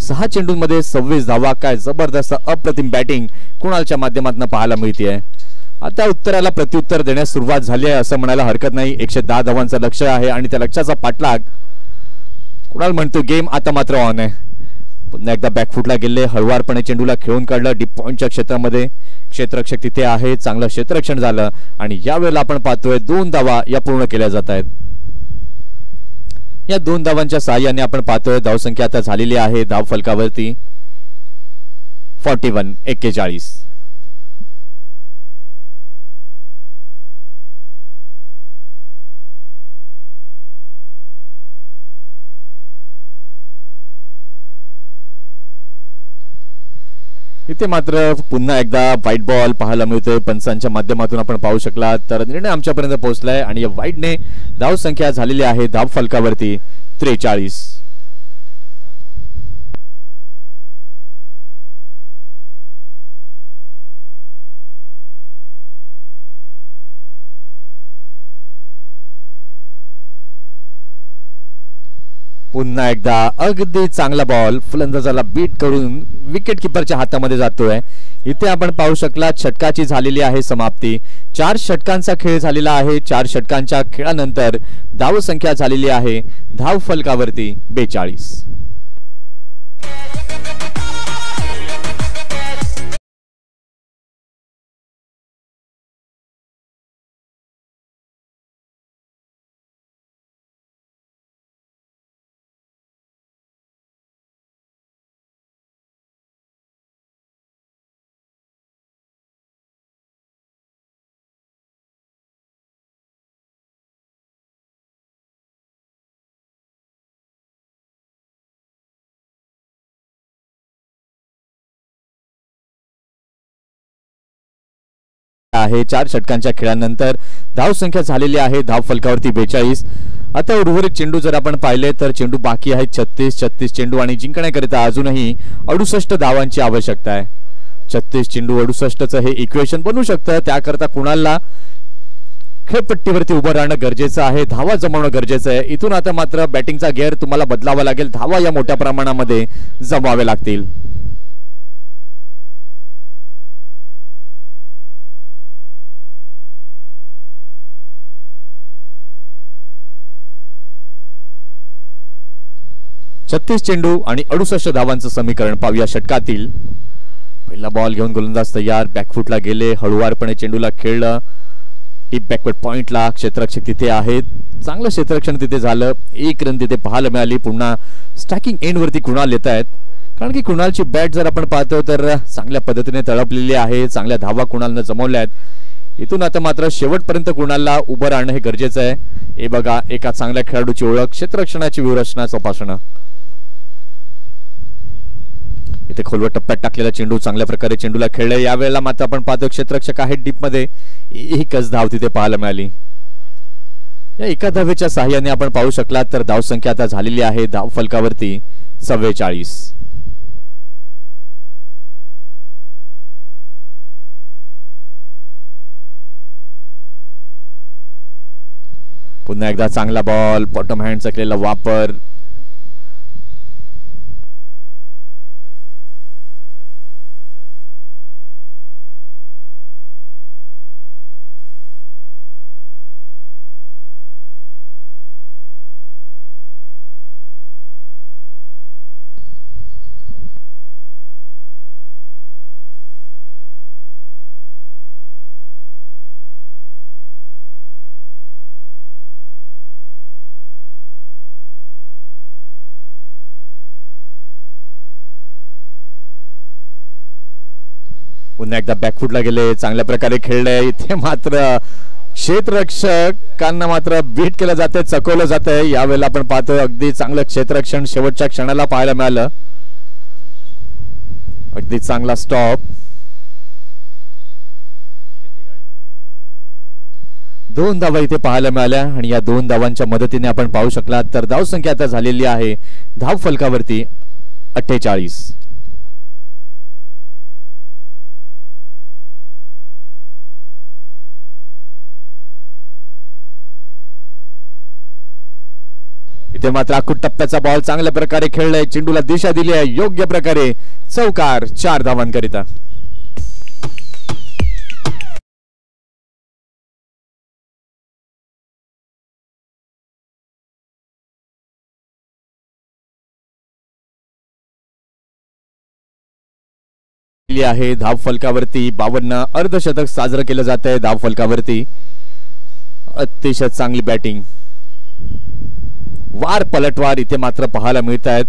Speaker 1: 6 चेंडूंमध्ये 26 धावा. काय जबरदस्त अप्रतिम बॅटिंग कुणालच्या माध्यमातून पाहायला मिळते. आता उत्तराला प्रत्युत्तर देण्यास सुरुवात झाली आहे असं म्हणायला हरकत नाही. 110 धावांचं लक्ष्य आहे आणि त्या लक्ष्याचा पाठलाग कुणाल म्हणतो गेम आता मात्र ऑन आहे. पुन्हा एकदा बॅकफुटला गेले, हळुवारपणे चेंडूला खेळून काढलं डीप पॉइंटच्या क्षेत्रामध्ये. क्षेत्ररक्षक तिथे आहे, चांगलं क्षेत्ररक्षण झालं आणि यावेळेला आपण पाहतोय 2 धावा या पूर्ण केल्या जात आहेत. या 2 धावांच्या साहाय्याने आपण पाहतोय धावसंख्या आता झालेली आहे धाव फलकावरती 41-41. इथे मात्र पुन्हा एकदा व्हाईट बॉल पाहायला मिळतोय. पंचांच्या माध्यमातून आपण पाहू शकला तर निर्णय आमच्यापर्यंत पोहोचलाय आणि या व्हाईटने धाव संख्या झालेली आहे धाव फलकावरती 43. पुन्हा एकदा अगदी चांगला बॉल फलंदाजाला बीट करून विकेट किपरच्या हातामध्ये जातोय. इथे आपण पाहू शकला षटकाची झालेली आहे समाप्ती. 4 षटकांचा खेळ झालेला आहे. 4 षटकांच्या खेळानंतर धाव संख्या झालेली आहे धाव फलकावरती 42. आहे 4 षटकांच्या खेळानंतर धाव संख्या झालेली आहे धाव फलकावरती 42. आता उर्वरित चेंडू जर आपण पाहिले तर चेंडू बाकी आहेत 36 चेंडू आणि जिंकण्याकरिता अजूनही 68 धावांची आवश्यकता आहे. 36 चेंडू 68चं हे इक्वेशन बनू शकतं. त्याकरता कुणालला खेळपट्टीवरती उभं राहणं गरजेचं आहे, धावा जमवणं गरजेचं आहे. इथून आता मात्र बॅटिंगचा गेअर तुम्हाला बदलावा लागेल. धावा या मोठ्या प्रमाणामध्ये जमवावे लागतील. छत्तीस चेंडू आणि 68 धावांचं समीकरण पाहूया षटकातील. पहिला बॉल घेऊन गोलंदाज तयार, बॅकफुटला गेले, हळुवारपणे चेंडूला खेळलं डीप बॅकवर्ड पॉइंटला. क्षेत्ररक्षक तिथे आहेत, चांगलं क्षेत्ररक्षण तिथे झालं. 1 रन तिथे पाहायला मिळाली. पुन्हा स्टॅकिंग एंड वरती कुणाल येत आहेत कारण की कुणालची बॅट जर आपण पाहतो तर चांगल्या पद्धतीने तळपलेली आहे. चांगल्या धावा कुणालनं जमवल्या आहेत. इथून आता मात्र शेवटपर्यंत कुणालला उभं राहणं हे गरजेचं आहे. हे बघा एका चांगल्या खेळाडूची ओळख, क्षेत्ररक्षणाची व्यूहरचना तपासणं. इथे खोलवर टप्प्यात टाकलेला चेंडू चांगल्या प्रकारे चेंडूला खेळले. यावेळेला मात्र आपण पाहतो क्षेत्ररक्षक आहेत डीप मध्ये. एकच धाव तिथे पाहायला मिळाली. या एका धावेच्या साहाय्याने आपण पाहू शकला तर धाव संख्या आता झालेली आहे धाव फलकावरती 44. पुन्हा एकदा चांगला बॉल, बॉटम हँडचा केलेला वापर. पुन्हा एकदा बॅकफुटला गेले, चांगल्या प्रकारे खेळले. इथे मात्र क्षेत्ररक्षकांना मात्र बीट केलं जाते, चकवलं जातंय. यावेळेला आपण पाहतो अगदी चांगलं क्षेत्ररक्षण शेवटच्या क्षणाला पाहायला मिळालं. अगदी चांगला स्टॉप. 2 धावा इथे पाहायला मिळाल्या आणि या 2 धावांच्या मदतीने आपण पाहू शकला तर धाव संख्या आता झालेली आहे धाव फलकावरती 48. इथे मात्र आखूड टप्प्याचा बॉल चांगल्या प्रकारे खेळलाय, चेंडूला दिशा दिली आहे योग्य प्रकारे, चौकार 4 धावांकरिता. आहे धाव फलकावरती 52 अर्धशतक साजरं केलं जात आहे. धाव फलकावरती अतिशय चांगली बॅटिंग, वार पलटवार इथे मात्र पाहायला मिळत आहेत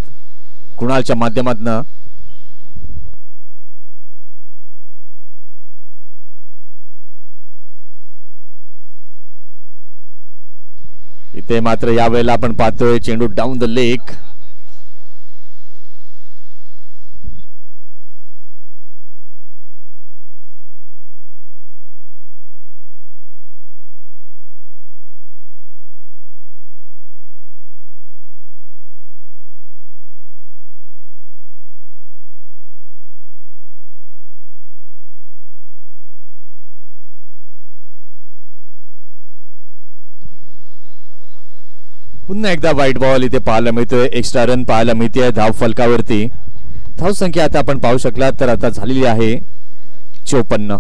Speaker 1: कुणालच्या माध्यमातून. इथे मात्र यावेळेला आपण पाहतोय चेंडू डाऊन द लेग. पुन्हा एकदा व्हाईट बॉल इथे पाहायला मिळतोय, एक्स्ट्रा रन पाहायला मिळते धाव फलकावरती. धाव संख्या आता आपण पाहू शकला तर आता झालेली आहे 54.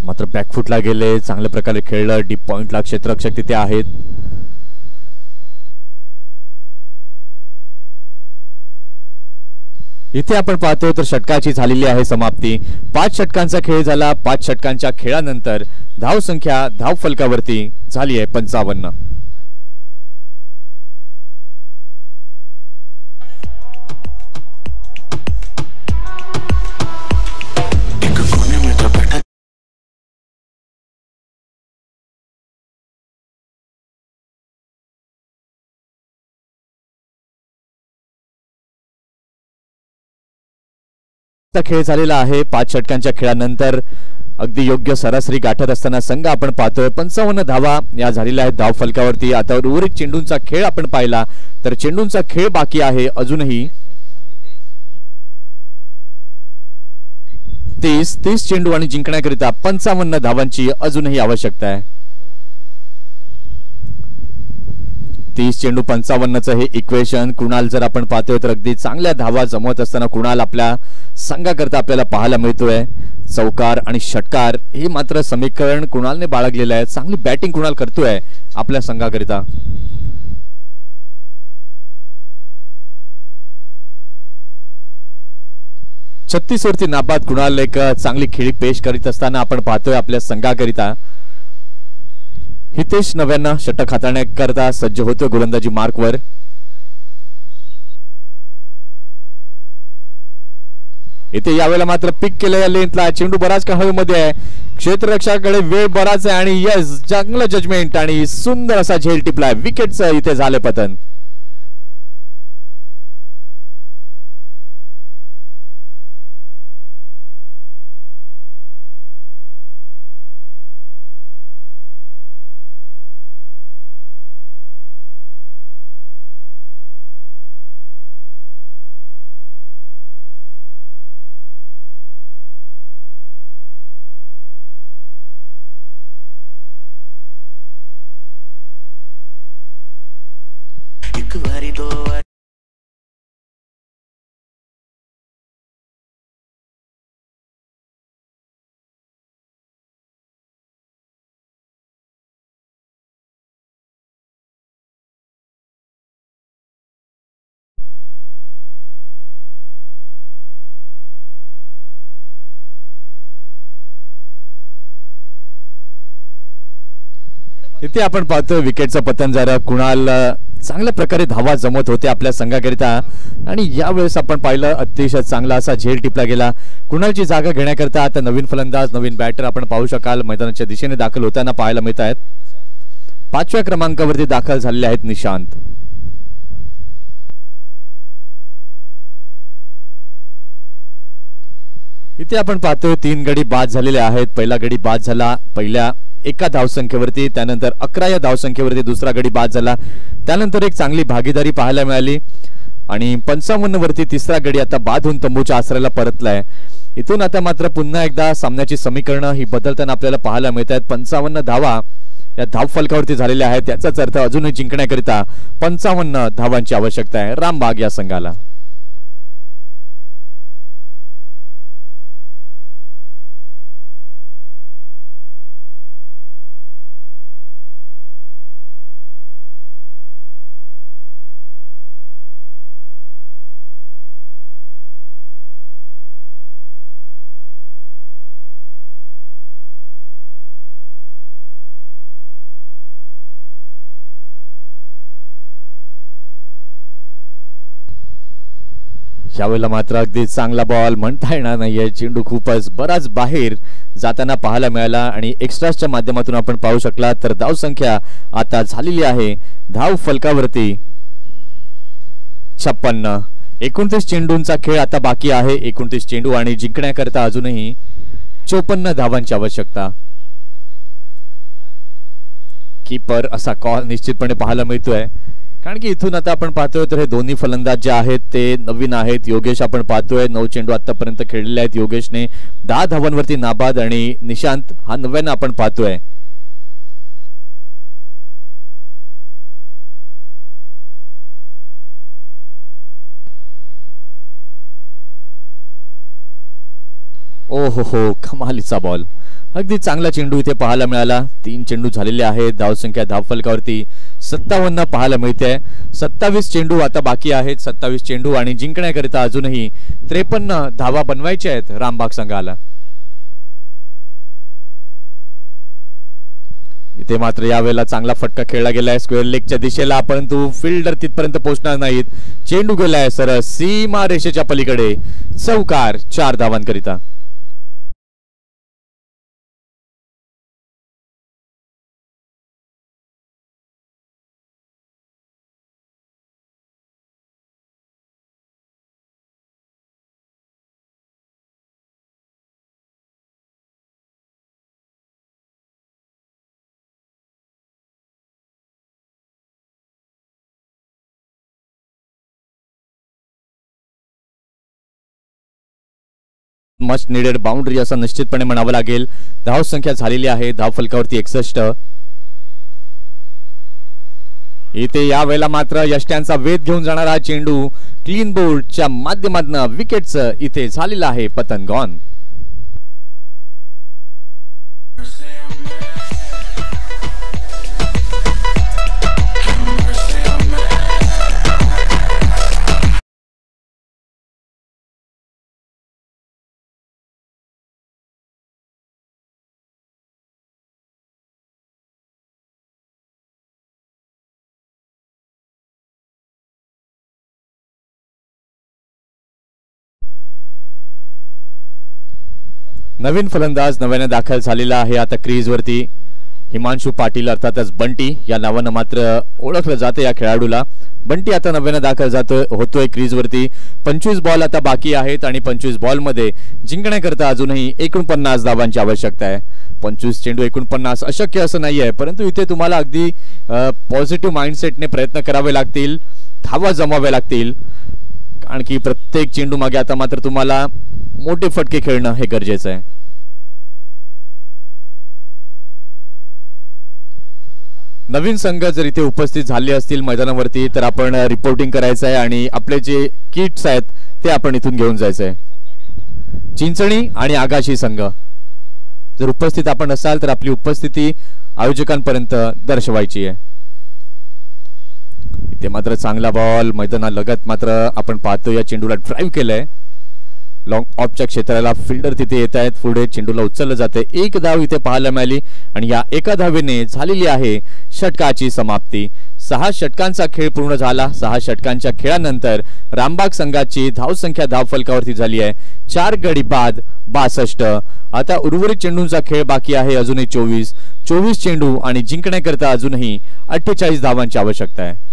Speaker 1: मात्र बॅकफुटला गेले, चांगल्या प्रकारे खेळलं, डीप पॉइंटला क्षेत्ररक्षक तिथे आहेत. इथे आपण पाहतो तर षटकाची झालेली आहे समाप्ती. 5 षटकांचा खेळ झाला. 5 षटकांच्या खेळानंतर धाव संख्या धाव फलकावरती झाली आहे 55. खेळ झालेला आहे. 5 षटकांच्या खेळानंतर अगदी योग्य सरासरी गाठत असताना संघ आपण पाहतोय 55 धावा या झालेल्या आहेत धाव फलकावरती. आता उर्वरित चेंडूंचा खेळ आपण पाहिला तर चेंडूंचा खेळ बाकी आहे अजूनही. 30 चेंडू आणि जिंकण्याकरिता 55 धावांची अजूनही आवश्यकता आहे. 30 चेंडू 55चं हे इक्वेशन कुणाल जर आपण पाहतोय तर अगदी चांगल्या धावा जमवत असताना कुणाल आपल्या संघाकरता आपल्याला पाहायला मिळतोय. चौकार आणि षटकार हे मात्र समीकरण कुणालने बाळगलेलं आहे. चांगली बॅटिंग कुणाल करतोय आपल्या संघाकरिता. छत्तीस वरती नाबाद कुणाल एक चांगली खेळी पेश करीत असताना आपण पाहतोय आपल्या संघाकरिता. हितेश नव्यानं षटक हाताळण्याकरता सज्ज होतोय गोलंदाजी मार्कवर. इथे यावेळेला मात्र पिक केलेल्या लेंथला चेंडू बराच का हवेमध्ये आहे. क्षेत्ररक्षकाकडे वेळ बराच आहे आणि यस चांगलं जजमेंट आणि सुंदर असा झेल टिपलाय. विकेटचं इथे झालं पतन. इथे आपण पाहतो विकेटचं पतन झालं. कुणाल चांगल्या प्रकारे धावा जमत होते आपल्या संघाकरिता आणि यावेळेस आपण पाहिलं अतिशय चांगला असा झेल टिपला गेला. कुणालची जागा घेण्याकरता आता नवीन फलंदाज नवीन बॅटर आपण पाहू शकाल मैदानाच्या दिशेने दाखल होताना पाहायला मिळत आहेत. 5व्या क्रमांकावरती दाखल झालेले आहेत निशांत. इथे आपण पाहतोय 3 गडी बाद झालेले आहेत. पहिला गडी बाद झाला पहिल्या एका धावसंख्येवरती, त्यानंतर 11 या धावसंख्येवरती दुसरा गडी बाद झाला. त्यानंतर एक चांगली भागीदारी पाहायला मिळाली आणि 55 वरती तिसरा गडी आता बाद होऊन तंबूच्या आसऱ्याला परतलाय. इथून आता मात्र पुन्हा एकदा सामन्याची समीकरणं ही बदलताना आपल्याला पाहायला मिळत आहेत. 55 धावा या धाव फलकावरती झालेल्या आहेत. त्याचाच अर्थ अजूनही जिंकण्याकरिता 55 धावांची आवश्यकता आहे रामबाग या संघाला. यावेळेला मात्र अगदी चांगला बॉल म्हणता येणार नाहीये. चेंडू खूपच बराच बाहेर जाताना पाहायला मिळाला आणि एक्स्ट्राच्या माध्यमातून आपण पाहू शकला तर धाव संख्या आता झालेली आहे धाव फलकावरती 56. 29 चेंडूंचा खेळ आता बाकी आहे. 29 चेंडू आणि जिंकण्याकरता अजूनही 54 धावांची आवश्यकता. कीपर असा कॉल निश्चितपणे पाहायला मिळतोय, कारण की इथून आता आपण पाहतोय तर हे दोन्ही फलंदाज जे आहेत ते नवीन आहेत. योगेश आपण पाहतोय 9 चेंडू आतापर्यंत खेळलेले आहेत. योगेशने 10 धावांवरती नाबाद आणि निशांत हा 9व्यानं आपण पाहतोय. ओ हो कमालीचा बॉल. अगदी चांगला चेंडू इथे पाहायला मिळाला. 3 चेंडू झालेले आहेत. धावसंख्या धाव फलकावरती 57 पाहायला मिळते. 27 चेंडू आता बाकी आहेत. 27 चेंडू आणि जिंकण्याकरिता अजूनही 53 धावा बनवायच्या आहेत रामबाग संघाला. इथे मात्र यावेळेला चांगला फटका खेळला गेलाय स्क्वेअर लेगच्या दिशेला, परंतु फिल्डर तिथपर्यंत पोहोचणार नाहीत. चेंडू गेलाय सरळ सीमा रेषेच्या पलीकडे. चौकार 4 धावांकरिता. मस्ट नीडेड बाउंड्री असं निश्चितपणे म्हणावं लागेल. धाव संख्या झालेली आहे धाव फलकावरती 61. इथे यावेळेला मात्र यष्ट्यांचा वेध घेऊन जाणारा चेंडू क्लीन बोल्डच्या माध्यमातून विकेटचं इथे झालेलं आहे पतन गॉन. नवीन फलंदाज नव्याने दाखल झालेला आहे आता क्रीजवरती. हिमांशू पाटील अर्थातच बंटी या नावानं मात्र ओळखलं जातं या खेळाडूला. बंटी आता नव्याने दाखल होतोय क्रीजवरती. 25 बॉल आता बाकी आहेत आणि 25 बॉलमध्ये जिंकण्याकरता अजूनही 49 धावांची आवश्यकता आहे. 25 चेंडू 49 अशक्य असं नाहीये, परंतु इथे तुम्हाला अगदी पॉझिटिव्ह माइंडसेटने प्रयत्न करावे लागतील, धावा जमाव्या लागतील, कारण की प्रत्येक चेंडू मागे आता मात्र तुम्हाला मोठे फटके खेळणं हे गरजेचं आहे. नवीन संघ जर इथे उपस्थित झाले असतील मैदानावरती तर आपण रिपोर्टिंग करायचं आहे आणि आपले जे किट्स आहेत ते आपण इथून घेऊन जायचं आहे. चिंचणी आणि आगाशी संघ जर उपस्थित आपण असाल तर आपली उपस्थिती आयोजकांपर्यंत दर्शवायची आहे. इथे मात्र चांगला बॉल मैदानालगत मात्र आपण पाहतो या चेंडूला ड्राईव्ह केलंय. लॉंग ऑफच्या क्षेत्राला फिल्डर तिथे येत आहेत. पुढे चेंडूला उचललं जाते. 1 धाव इथे पाहायला मिळाली आणि या एका धावेने झालेली आहे षटकाची समाप्ती. 6 षटकांचा खेळ पूर्ण झाला. 6 षटकांच्या खेळानंतर रामबाग संघाची धावसंख्या धाव फलकावरती झाली आहे 4 गडी बाद 62. आता उर्वरित चेंडूंचा खेळ बाकी आहे अजूनही 24 चेंडू आणि जिंकण्याकरता अजूनही 48 धावांची आवश्यकता आहे.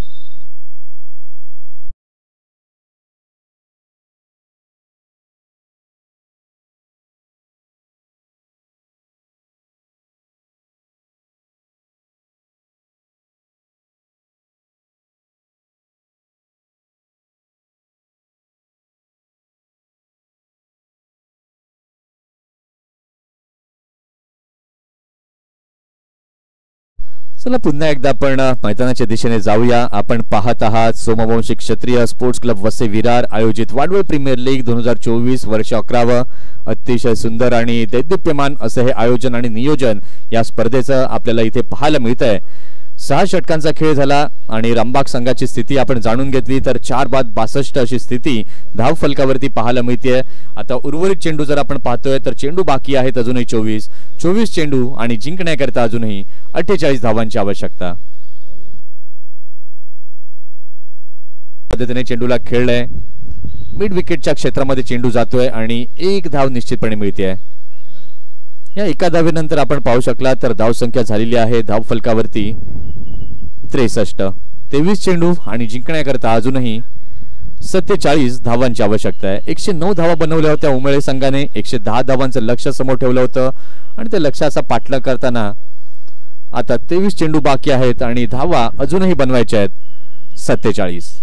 Speaker 1: चला पुन्हा एकदा आपण मैदानाच्या दिशेने जाऊया. आपण पाहत आहात सोमवंशी क्षत्रिय स्पोर्ट्स क्लब वसई विरार आयोजित वाडवळ प्रीमियर लीग 2024 वर्ष 11. अतिशय सुंदर आणि दैदिप्यमान असे हे आयोजन आणि नियोजन या स्पर्धेचं आपल्याला इथे पाहायला मिळतंय. 6 षटकांचा खेळ झाला आणि रामबाग संघाची स्थिती आपण जाणून घेतली तर 4 बाद 62 अशी स्थिती धाव फलकावरती पाहायला मिळते. आता उर्वरित चेंडू जर आपण पाहतोय तर चेंडू बाकी आहेत अजूनही 24 चेंडू आणि जिंकण्याकरता अजूनही 48 धावांची आवश्यकता. पद्धतीने चेंडूला खेळलंय. मिड विकेटच्या क्षेत्रामध्ये चेंडू जातोय आणि 1 धाव निश्चितपणे मिळते. या एका धावेनंतर आपण पाहू शकला तर धाव संख्या झालेली आहे धाव फलकावरती 63. 23 चेंडू आणि जिंकण्याकरता अजूनही 47 धावांची आवश्यकता आहे. 109 धावा बनवल्या होत्या उमळे संघाने. 110 धावांचं लक्ष्य समोर ठेवलं होतं आणि त्या लक्ष्याचा पाठलाग करताना आता 23 चेंडू बाकी आहेत आणि धावा अजूनही बनवायच्या आहेत 47.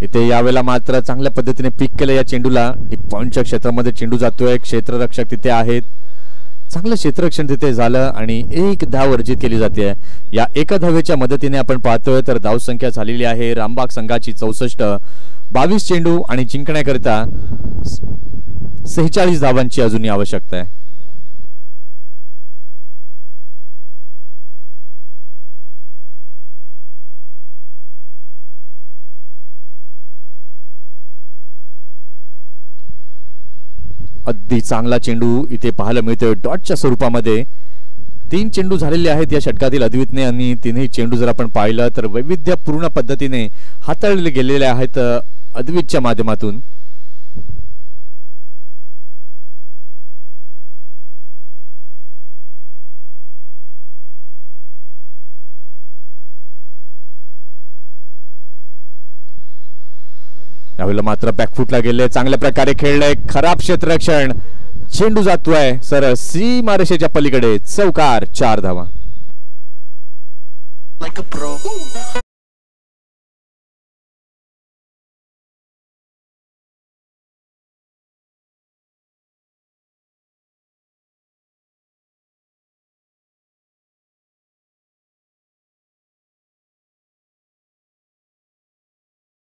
Speaker 1: इथे यावेळेला मात्र चांगल्या पद्धतीने पिक केलं या चेंडूला. पॉइंटच्या क्षेत्रामध्ये चेंडू जातोय. क्षेत्ररक्षक तिथे आहेत. चांगलं क्षेत्ररक्षण तिथे झालं आणि 1 धाव अर्जित केली जाते. या एका धावेच्या मदतीने आपण पाहतोय तर धाव संख्या झालेली आहे रामबाग संघाची 64. 22 चेंडू आणि जिंकण्याकरिता 46 धावांची अजूनही आवश्यकता आहे. अगदी चांगला चेंडू इथे पाहायला मिळतोय डॉटच्या स्वरूपामध्ये. 3 चेंडू झालेले आहेत या षटकातील अद्वितने आणि 3ही चेंडू जर आपण पाहिलं तर वैविध्यपूर्ण पद्धतीने हाताळले गेलेले आहेत अद्वितच्या माध्यमातून. यावेळेला मात्र बॅकफुटला गेले. चांगल्या प्रकारे खेळलंय. खराब क्षेत्ररक्षण. चेंडू जातोय सरळ सीमारेषेच्या पलीकडे. चौकार. 4 धावा.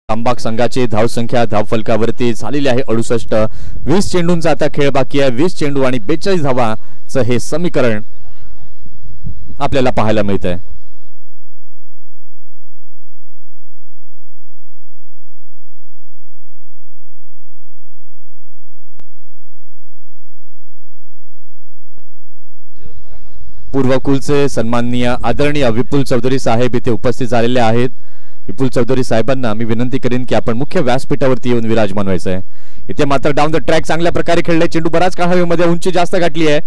Speaker 1: रामबाग संघाची धाव संख्या धाव फलकावरती झालेली आहे 68. 20 चेंडूंचा आता खेळ बाकी आहे. 20 चेंडू आणि 42 धावांचं हे समीकरण आपल्याला पाहायला मिळत आहे. पूर्व कुलचे सन्माननीय आदरणीय विपुल चौधरी साहेब इथे उपस्थित झालेले आहेत. विपुल चौधरी साहेबांना मी विनंती करेन की आपण मुख्य व्यासपीठावरती येऊन विराजमान व्हायचं आहे. इथे मात्र डाऊन द ट्रॅक चांगल्या प्रकारे खेळले. चेंडू बराच काळ हवेमध्ये उंची जास्त गाठली आहे.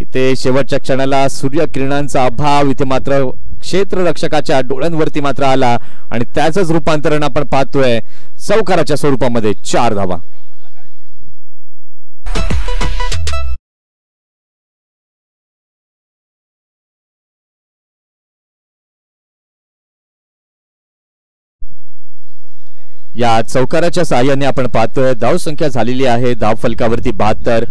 Speaker 1: इथे शेवटच्या क्षणाला सूर्यकिरणांचा अभाव इथे मात्र क्षेत्ररक्षकाच्या डोळ्यांवरती मात्र आला आणि त्याचंच रूपांतरण आपण पाहतोय चौकाराच्या स्वरूपामध्ये. 4 धावा. या चौकाराच्या सहाय्याने आपण पाहतोय धाव संख्या झालेली आहे धाव फलकावरती 72.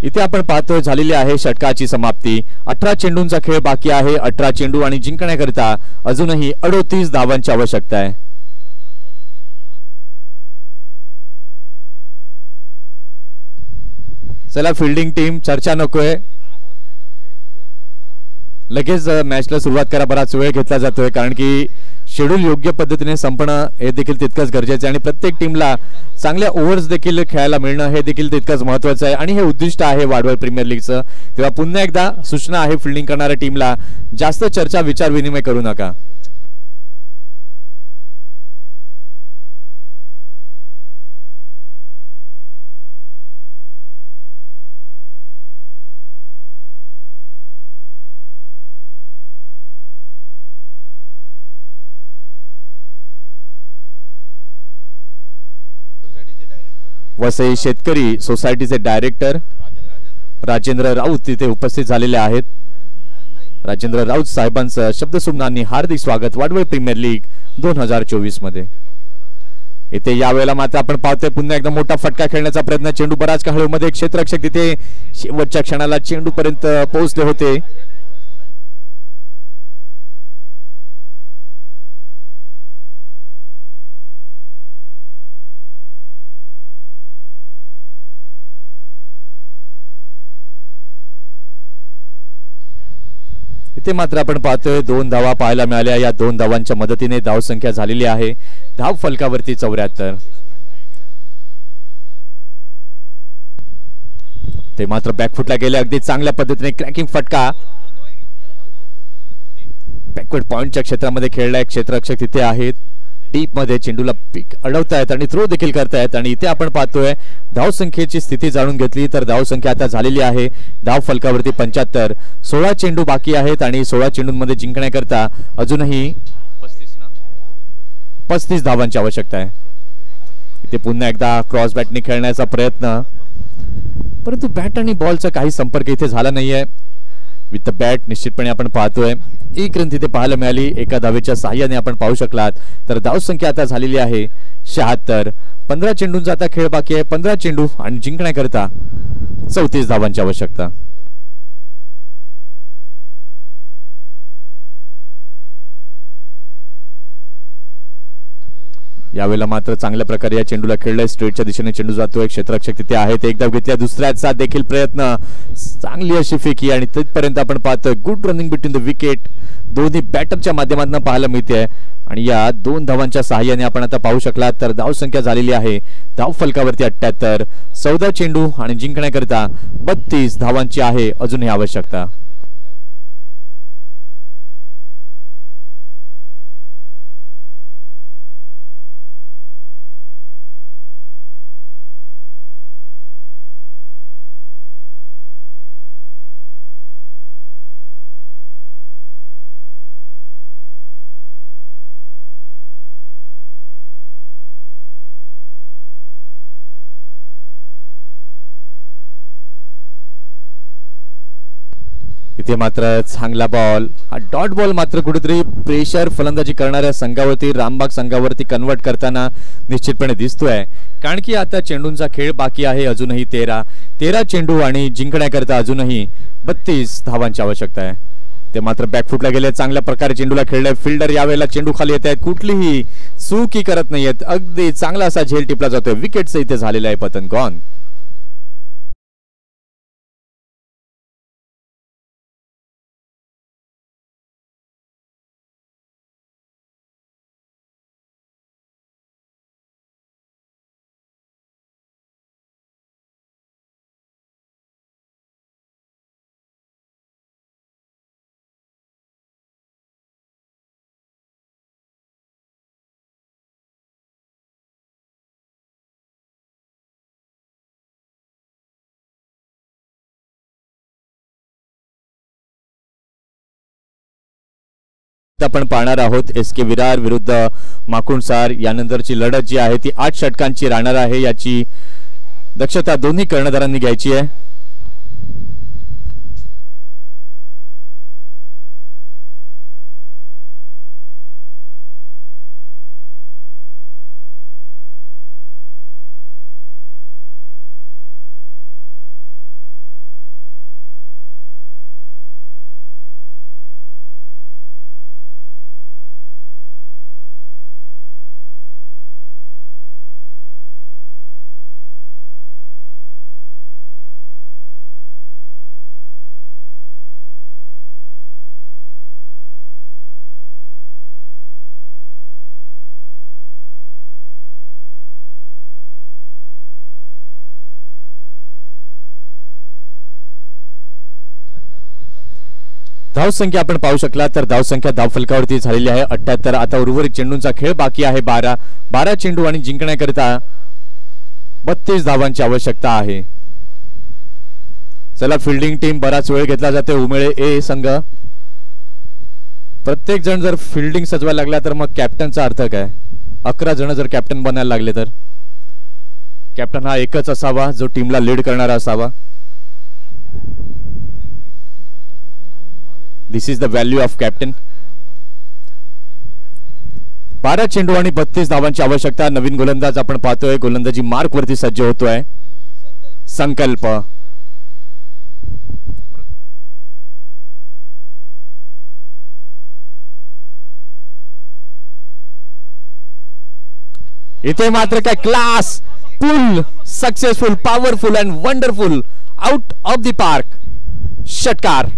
Speaker 1: इथे आपण पाहतोय झालेली आहे षटकाची समाप्ती. 18 चेंडूंचा खेळ बाकी आहे. 18 चेंडू आणि जिंकण्याकरिता अजूनही 38 धावांची आवश्यकता आहे. चला फिल्डिंग टीम चर्चा नकोय. लगेच मॅचला सुरुवात करा. बराच वेळ घेतला जातोय कारण की शेड्यूल योग्य पद्धतीने संपणं हे देखील तितकंच गरजेचं आहे आणि प्रत्येक टीमला चांगल्या ओव्हर्स देखील खेळायला मिळणं हे देखील तितकंच महत्त्वाचं आहे आणि हे उद्दिष्ट आहे वाडवळ प्रीमियर लीगचं. तेव्हा पुन्हा एकदा सूचना आहे फिल्डिंग करणाऱ्या टीमला जास्त चर्चा विचार विनिमय करू नका. वसई शेतकरी सोसायटीचे डायरेक्टर राजेंद्र राऊत तिथे उपस्थित झालेले आहेत. राजेंद्र राऊत साहेबांचं शब्दसुमनांनी हार्दिक स्वागत वाडवळ प्रीमियर लीग 2024 मध्ये. इथे यावेळेला मात्र आपण पाहतोय पुन्हा एकदा मोठा फटका खेळण्याचा प्रयत्न. चेंडू बराच काळ हळूमध्ये क्षेत्ररक्षक तिथे शेवटच्या क्षणाला चेंडू पर्यंत पोहोचले होते. इथे मात्र आपण पाहतोय 2 धावा पाहायला मिळाल्या. या 2 धावांच्या मदतीने धावसंख्या झालेली आहे धाव फलकावरती 74. ते मात्र बॅकफुटला गेले. अगदी चांगल्या पद्धतीने क्रॅकिंग फटका बॅकवर्ड पॉइंटच्या क्षेत्रामध्ये खेळलाय. क्षेत्ररक्षक तिथे आहेत. डीप मध्ये चेंडूला पिक अडवतायत आणि थ्रो देखील करतायत. आणि इथे आपण पाहतोय धावसंख्येची स्थिती जाणून घेतली तर धावसंख्या आता झालेली आहे धाव फलकावरती 75. 16 चेंडू बाकी आहेत आणि 16 चेंडूंमध्ये जिंकण्याकरता अजूनही 35 धावांची आवश्यकता आहे. इथे पुन्हा एकदा क्रॉस बॅटने खेळण्याचा प्रयत्न, परंतु बॅट आणि बॉलचा काही संपर्क इथे झाला नाहीये. विथ द बॅट निश्चितपणे आपण पाहतोय एक रन तिथे पाहायला मिळाली. एका धावेच्या साह्याने आपण पाहू शकलात तर धावसंख्या आता झालेली आहे 76. 15 चेंडूंचा आता खेळ बाकी आहे. 15 चेंडू आणि जिंकण्याकरता 34 धावांची आवश्यकता. यावेळेला मात्र चांगल्या प्रकारे या चेंडूला खेळलाय. स्ट्रेटच्या दिशेने चेंडू जातोय. क्षेत्ररक्षक तिथे आहेत. एक धाव घेतल्या. दुसऱ्याचा देखील प्रयत्न, चांगली अशी फेकी आणि तिथपर्यंत आपण पाहतोय good running between the wicket दोन्ही बॅटरच्या माध्यमातून पाहायला मिळते. आणि या 2 धावांच्या सहाय्याने आपण आता पाहू शकलात तर धावसंख्या झालेली आहे धाव फलकावरती 78. 14 चेंडू आणि जिंकण्याकरता 32 धावांची आहे अजूनही आवश्यकता. इथे मात्र चांगला बॉल, हा डॉट बॉल मात्र कुठेतरी प्रेशर फलंदाजी करणाऱ्या संघावरती रामबाग संघावरती कन्वर्ट करताना निश्चितपणे दिसतोय. कारण की आता चेंडूंचा खेळ बाकी आहे अजूनही 13 चेंडू आणि जिंकण्याकरता अजूनही 32 धावांची आवश्यकता आहे. ते मात्र बॅकफुटला गेले. चांगल्या प्रकारे चेंडूला खेळले. फिल्डर यावेळेला चेंडू खाली येत आहेत. कुठलीही चूक करत नाहीयेत. अगदी चांगला असा झेल टिपला जातोय. विकेटचं इथे झालेलं आहे पतन. गॉन. आपण पाहणार आहोत एसके विरार विरुद्ध माकुंडसार. यानंतरची लढत जी आहे ती 8 षटकांची राहणार आहे. याची दक्षता दोन्ही कर्णधारांनी घ्यायची आहे. धावसंख्या आपण पाहू शकला तर धावसंख्या धावफलकावरती झालेली आहे 78. आता उर्वरित चेंडूंचा खेळ बाकी आहे 12 चेंडू आणि जिंकण्याकरिता 32 धावांची आवश्यकता आहे. चला फिल्डिंग टीम बराच वेळ घेतला जाते. उमेळे ए संघ प्रत्येक जण जर फिल्डिंग सजवायला लागला तर मग कॅप्टनचा अर्थ काय? 11 जण जर कॅप्टन बनायला लागले तर कॅप्टन हा एकच असावा जो टीमला लीड करणारा असावा. This is the value of captain. 12 चेंडू आणि 32 धावांची आवश्यकता. नवीन गोलंदाज आपण पाहतोय, गोलंदाजी मार्क वरती सज्ज होतोय. संकल्प इथे मात्र काय class, pull, successful, powerful and wonderful, out of the park, षटकार.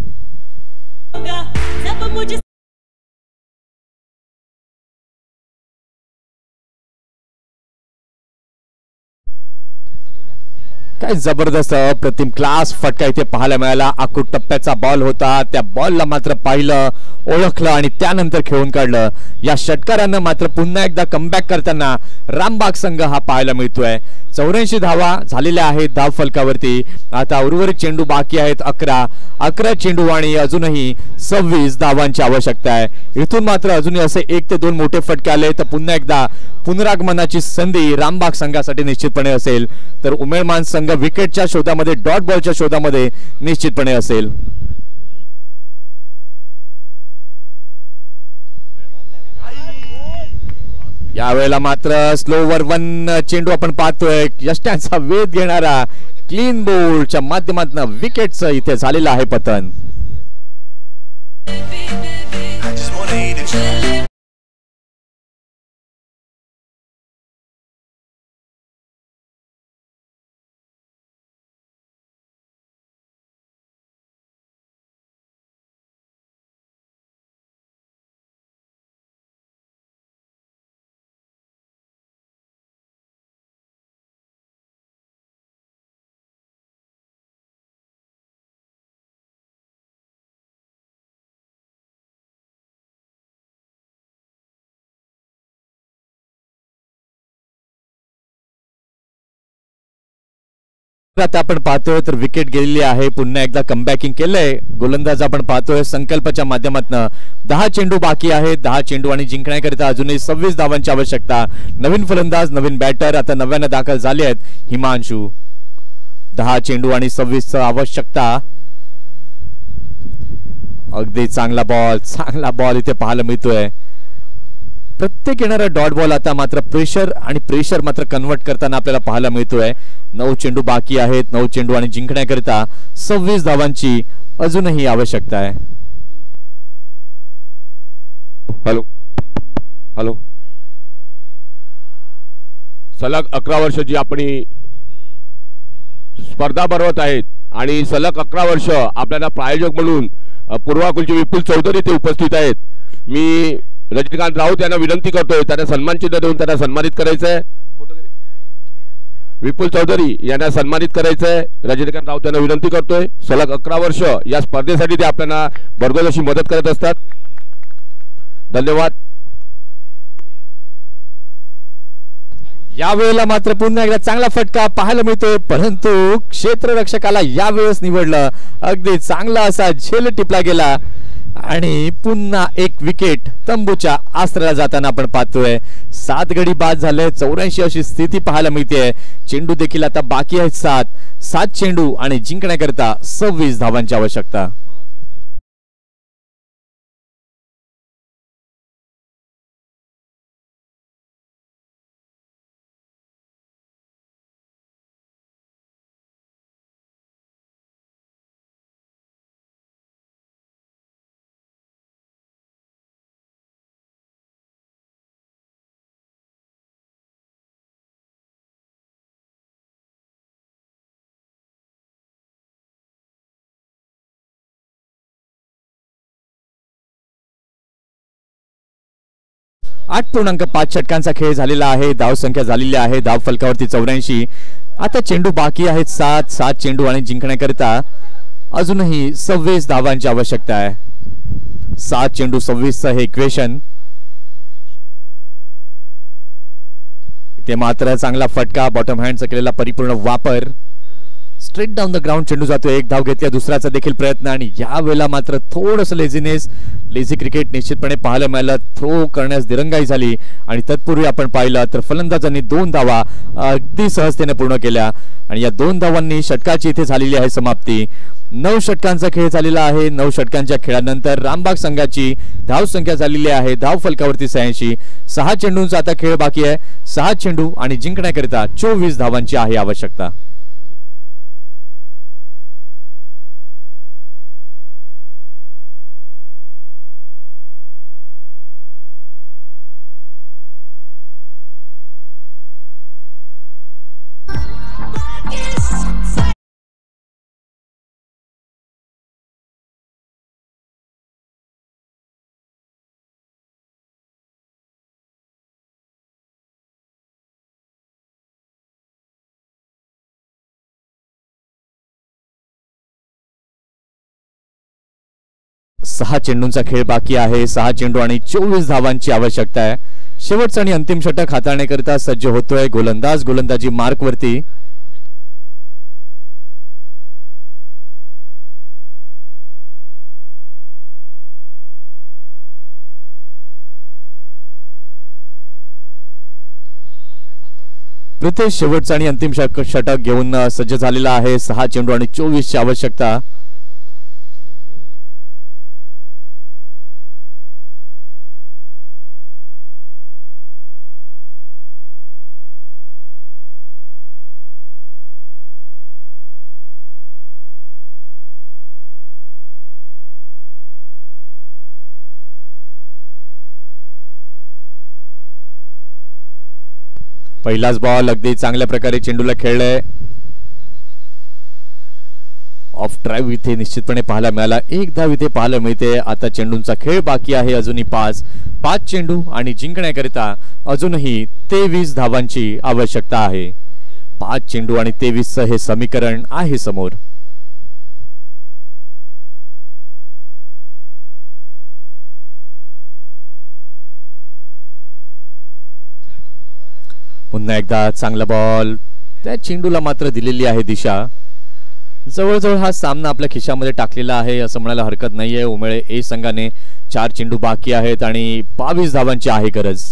Speaker 1: काय जबरदस्त अप्रतिम क्लास फटका इथे पाहायला मिळाला. आखूड टप्प्याचा बॉल होता, त्या बॉलला मात्र पाहिलं, ओळखलं आणि त्यानंतर खेळून काढलं. या षटकारानं मात्र पुन्हा एकदा कमबॅक करताना रामबाग संघ हा पाहायला मिळतोय. 84 धावा झालेल्या आहेत धाव फलकावरती. आता उर्वरित चेंडू बाकी आहेत 11 चेंडू आणि अजूनही 26 धावांची आवश्यकता आहे. इथून मात्र अजूनही असे 1 ते 2 मोठे फटके आले तर पुन्हा एकदा पुनरागमनाची संधी रामबाग संघासाठी निश्चितपणे असेल. तर उमेदमान संघ विकेटच्या शोधामध्ये, डॉट बॉलच्या शोधामध्ये निश्चितपणे असेल. यावेळेला मात्र स्लोवर 1 चेंडू आपण पाहतोय. यष्ट्यांचा वेध घेणारा क्लीन बोल्डच्या माध्यमातून विकेटचं इथे झालेलं आहे पतन. आता आपण पाहतोय तर विकेट गेलेली आहे. पुन्हा एकदा कमबॅकिंग केलंय गोलंदाज आपण पाहतोय संकल्पच्या माध्यमातून. 10 चेंडू बाकी आहेत, 10 चेंडू आणि जिंकण्याकरिता अजूनही 26 धावांची आवश्यकता. नवीन फलंदाज, नवीन बॅटर आता नव्यानं दाखल झाले आहेत हिमांशू. 10 चेंडू आणि 26 आवश्यकता. अगदी चांगला बॉल इथे पाहायला मिळतोय. प्रत्येक येणारा डॉट बॉल आता मात्र प्रेशर मात्र कन्वर्ट करताना आपल्याला पाहायला मिळतोय. 9 चेंडू बाकी आहेत, 9 चेंडू आणि जिंकण्याकरिता 26 धावांची अजूनही आवश्यकता आहे.
Speaker 4: हॅलो सलग 11 वर्ष जी आपण स्पर्धा भरवत आहेत आणि सलग 11 वर्ष आपल्याला प्रायोजक म्हणून पूर्वाकुलचे विपुल चौधरी ते उपस्थित आहेत. मी रजनीकांत राऊत यांना विनंती करतोय त्यांना सन्मान चिन्ह देऊन त्यांना सन्मानित करायचंय. विपुल चौधरी यांना सन्मानित करायचंय. रजनीकांत राऊत यांना विनंती करतोय. सलग 11 वर्ष या स्पर्धेसाठी ते आपल्याला भरघोस अशी मदत करत असतात. धन्यवाद.
Speaker 1: यावेळेला मात्र पुन्हा एकदा चांगला फटका पाहायला मिळतोय, परंतु क्षेत्ररक्षकाला यावेळेस निवडलं. अगदी चांगला असा झेल टिपला गेला आणि पुन्हा एक विकेट तंबूच्या आसऱ्याला जाताना आपण पाहतोय. 7 गडी बाद झाले, 84 अशी स्थिती पाहायला मिळते. चेंडू देखील आता बाकी आहेत 7 चेंडू आणि जिंकण्याकरता 26 धावांची आवश्यकता. आठ 8.5 षटकांचा खेळ झालेला आहे. धाव संख्या झालेली आहे धाव फलकावरती 84. आता चेंडू बाकी आहेत 7 चेंडू आणि जिंकण्याकरिता अजूनही 26 धावांची आवश्यकता आहे. 7 चेंडू 26 हे इक्वेशन. इथे मात्र चांगला फटका, बॉटम हँडचा केलेला परिपूर्ण वापर. स्ट्रेट डाऊन द ग्राउंड चेंडू जातो. एक धाव घेतल्या, दुसऱ्याचा देखील प्रयत्न आणि यावेळेला मात्र थोडंसं लेझी क्रिकेट निश्चितपणे पाहायला मिळालं. थ्रो करण्यास दिरंगाई झाली आणि तत्पूर्वी आपण पाहिलं तर फलंदाजांनी 2 धावा अगदी सहजतेने पूर्ण केल्या आणि या 2 धावांनी षटकाची इथे झालेली आहे समाप्ती. 9 षटकांचा खेळ झालेला आहे. 9 षटकांच्या खेळानंतर रामबाग संघाची धाव संख्या झालेली आहे धाव फलकावरती 86. 6 चेंडूंचा आता खेळ बाकी आहे. 6 चेंडू आणि जिंकण्याकरिता 24 धावांची आहे आवश्यकता. सहा चेंडूंचा खेळ बाकी आहे. 6 चेंडू आणि 24 धावांची आवश्यकता आहे. शेवटचा आणि अंतिम षटक हाताळण्याकरिता सज्ज होतोय गोलंदाज. गोलंदाजी मार्क वरती. प्रितेश शेवटचा आणि अंतिम षटक घेऊन सज्ज झालेला आहे. 6 चेंडू आणि 24 ची आवश्यकता. पहिलाच बॉल अगदी चांगल्या प्रकारे चेंडूला खेळलाय. ऑफ ड्राईव्ह इथे निश्चितपणे पाहायला मिळाला. एक धाव इथे पाहायला मिळते. आता चेंडूंचा खेळ बाकी आहे अजूनही 5 चेंडू आणि जिंकण्याकरिता अजूनही 23 धावांची आवश्यकता आहे. 5 चेंडू आणि 23 हे समीकरण आहे समोर. पुन्हा एकदा चांगला बॉल. त्या चेंडूला मात्र दिलेली आहे दिशा. जवळजवळ हा सामना आपल्या खिशामध्ये टाकलेला आहे असं म्हणायला हरकत नाहीये. उमेळे ए संघाने 4 चेंडू बाकी आहेत आणि 22 धावांची आहे गरज.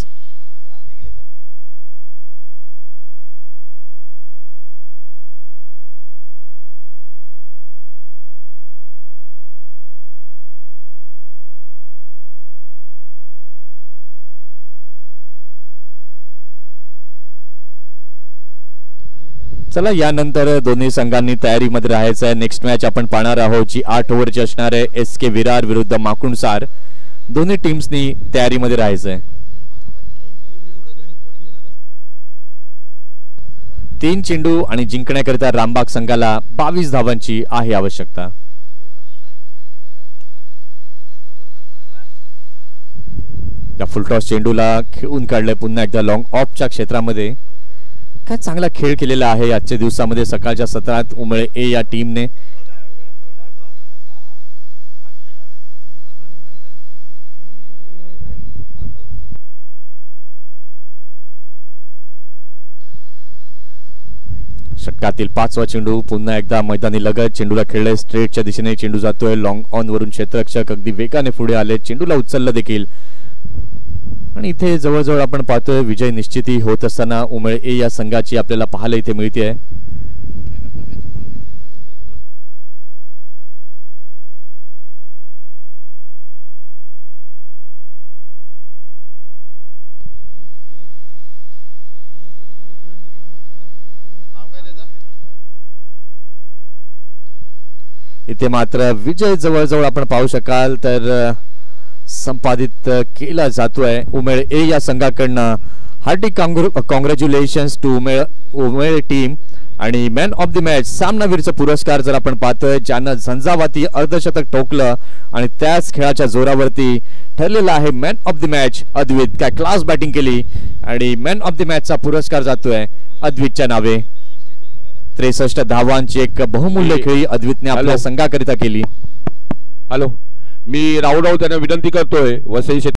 Speaker 1: चला यानंतर दोन्ही संघांनी तयारीमध्ये राहायचं आहे. नेक्स्ट मॅच आपण पाहणार आहोत जी 8 ओव्हरची असणार आहे. SK विरार विरुद्ध माकुणसार. दोन्ही टीम्सनी तयारीमध्ये राहायचं आहे. 3 चेंडू आणि जिंकण्याकरिता रामबाग संघाला 22 धावांची आहे आवश्यकता. या फुलटॉस चेंडूला खेळून काढले पुन्हा एकदा लॉंग ऑफच्या क्षेत्रामध्ये. काय चांगला खेळ केलेला आहे आजच्या दिवसामध्ये. सकाळच्या सत्रात उमेळे ए या टीमने षटकातील 5वा चेंडू पुन्हा एकदा मैदानी लगत चेंडूला खेळले. स्ट्रेटच्या दिशेने चेंडू जातोय. लॉंग ऑन वरून क्षेत्ररक्षक अगदी वेगाने पुढे आले. चेंडूला उचललं देखील आणि इथे जवळजवळ आपण पाहतोय विजय निश्चिती होत असताना उमेळे ए या संघाची आपल्याला पाहायला इथे मिळते. इथे मात्र विजय जवळजवळ आपण पाहू शकाल तर संपादित केला जातोय उमेळ ए या संघाकडनं. हार्दिक कॉंग्रॅच्युलेशन्स टू उमेळ टीम. आणि मॅन ऑफ द मॅच सामनावीरचा पुरस्कार जर आपण पाहतोय ज्यानं झंझावाती अर्धशतक ठोकलं आणि त्याच खेळाच्या जोरावरती ठरलेला आहे मॅन ऑफ द मॅच अद्वित. काय क्लास बॅटिंग केली आणि मॅन ऑफ द मॅचचा पुरस्कार जातोय अद्वितच्या नावे. 63 धावांची एक बहुमूल्य खेळी अद्वितने आपल्या संघाकरिता केली.
Speaker 4: हॅलो, मी राहुल राऊत यांना विनंती करतोय वसई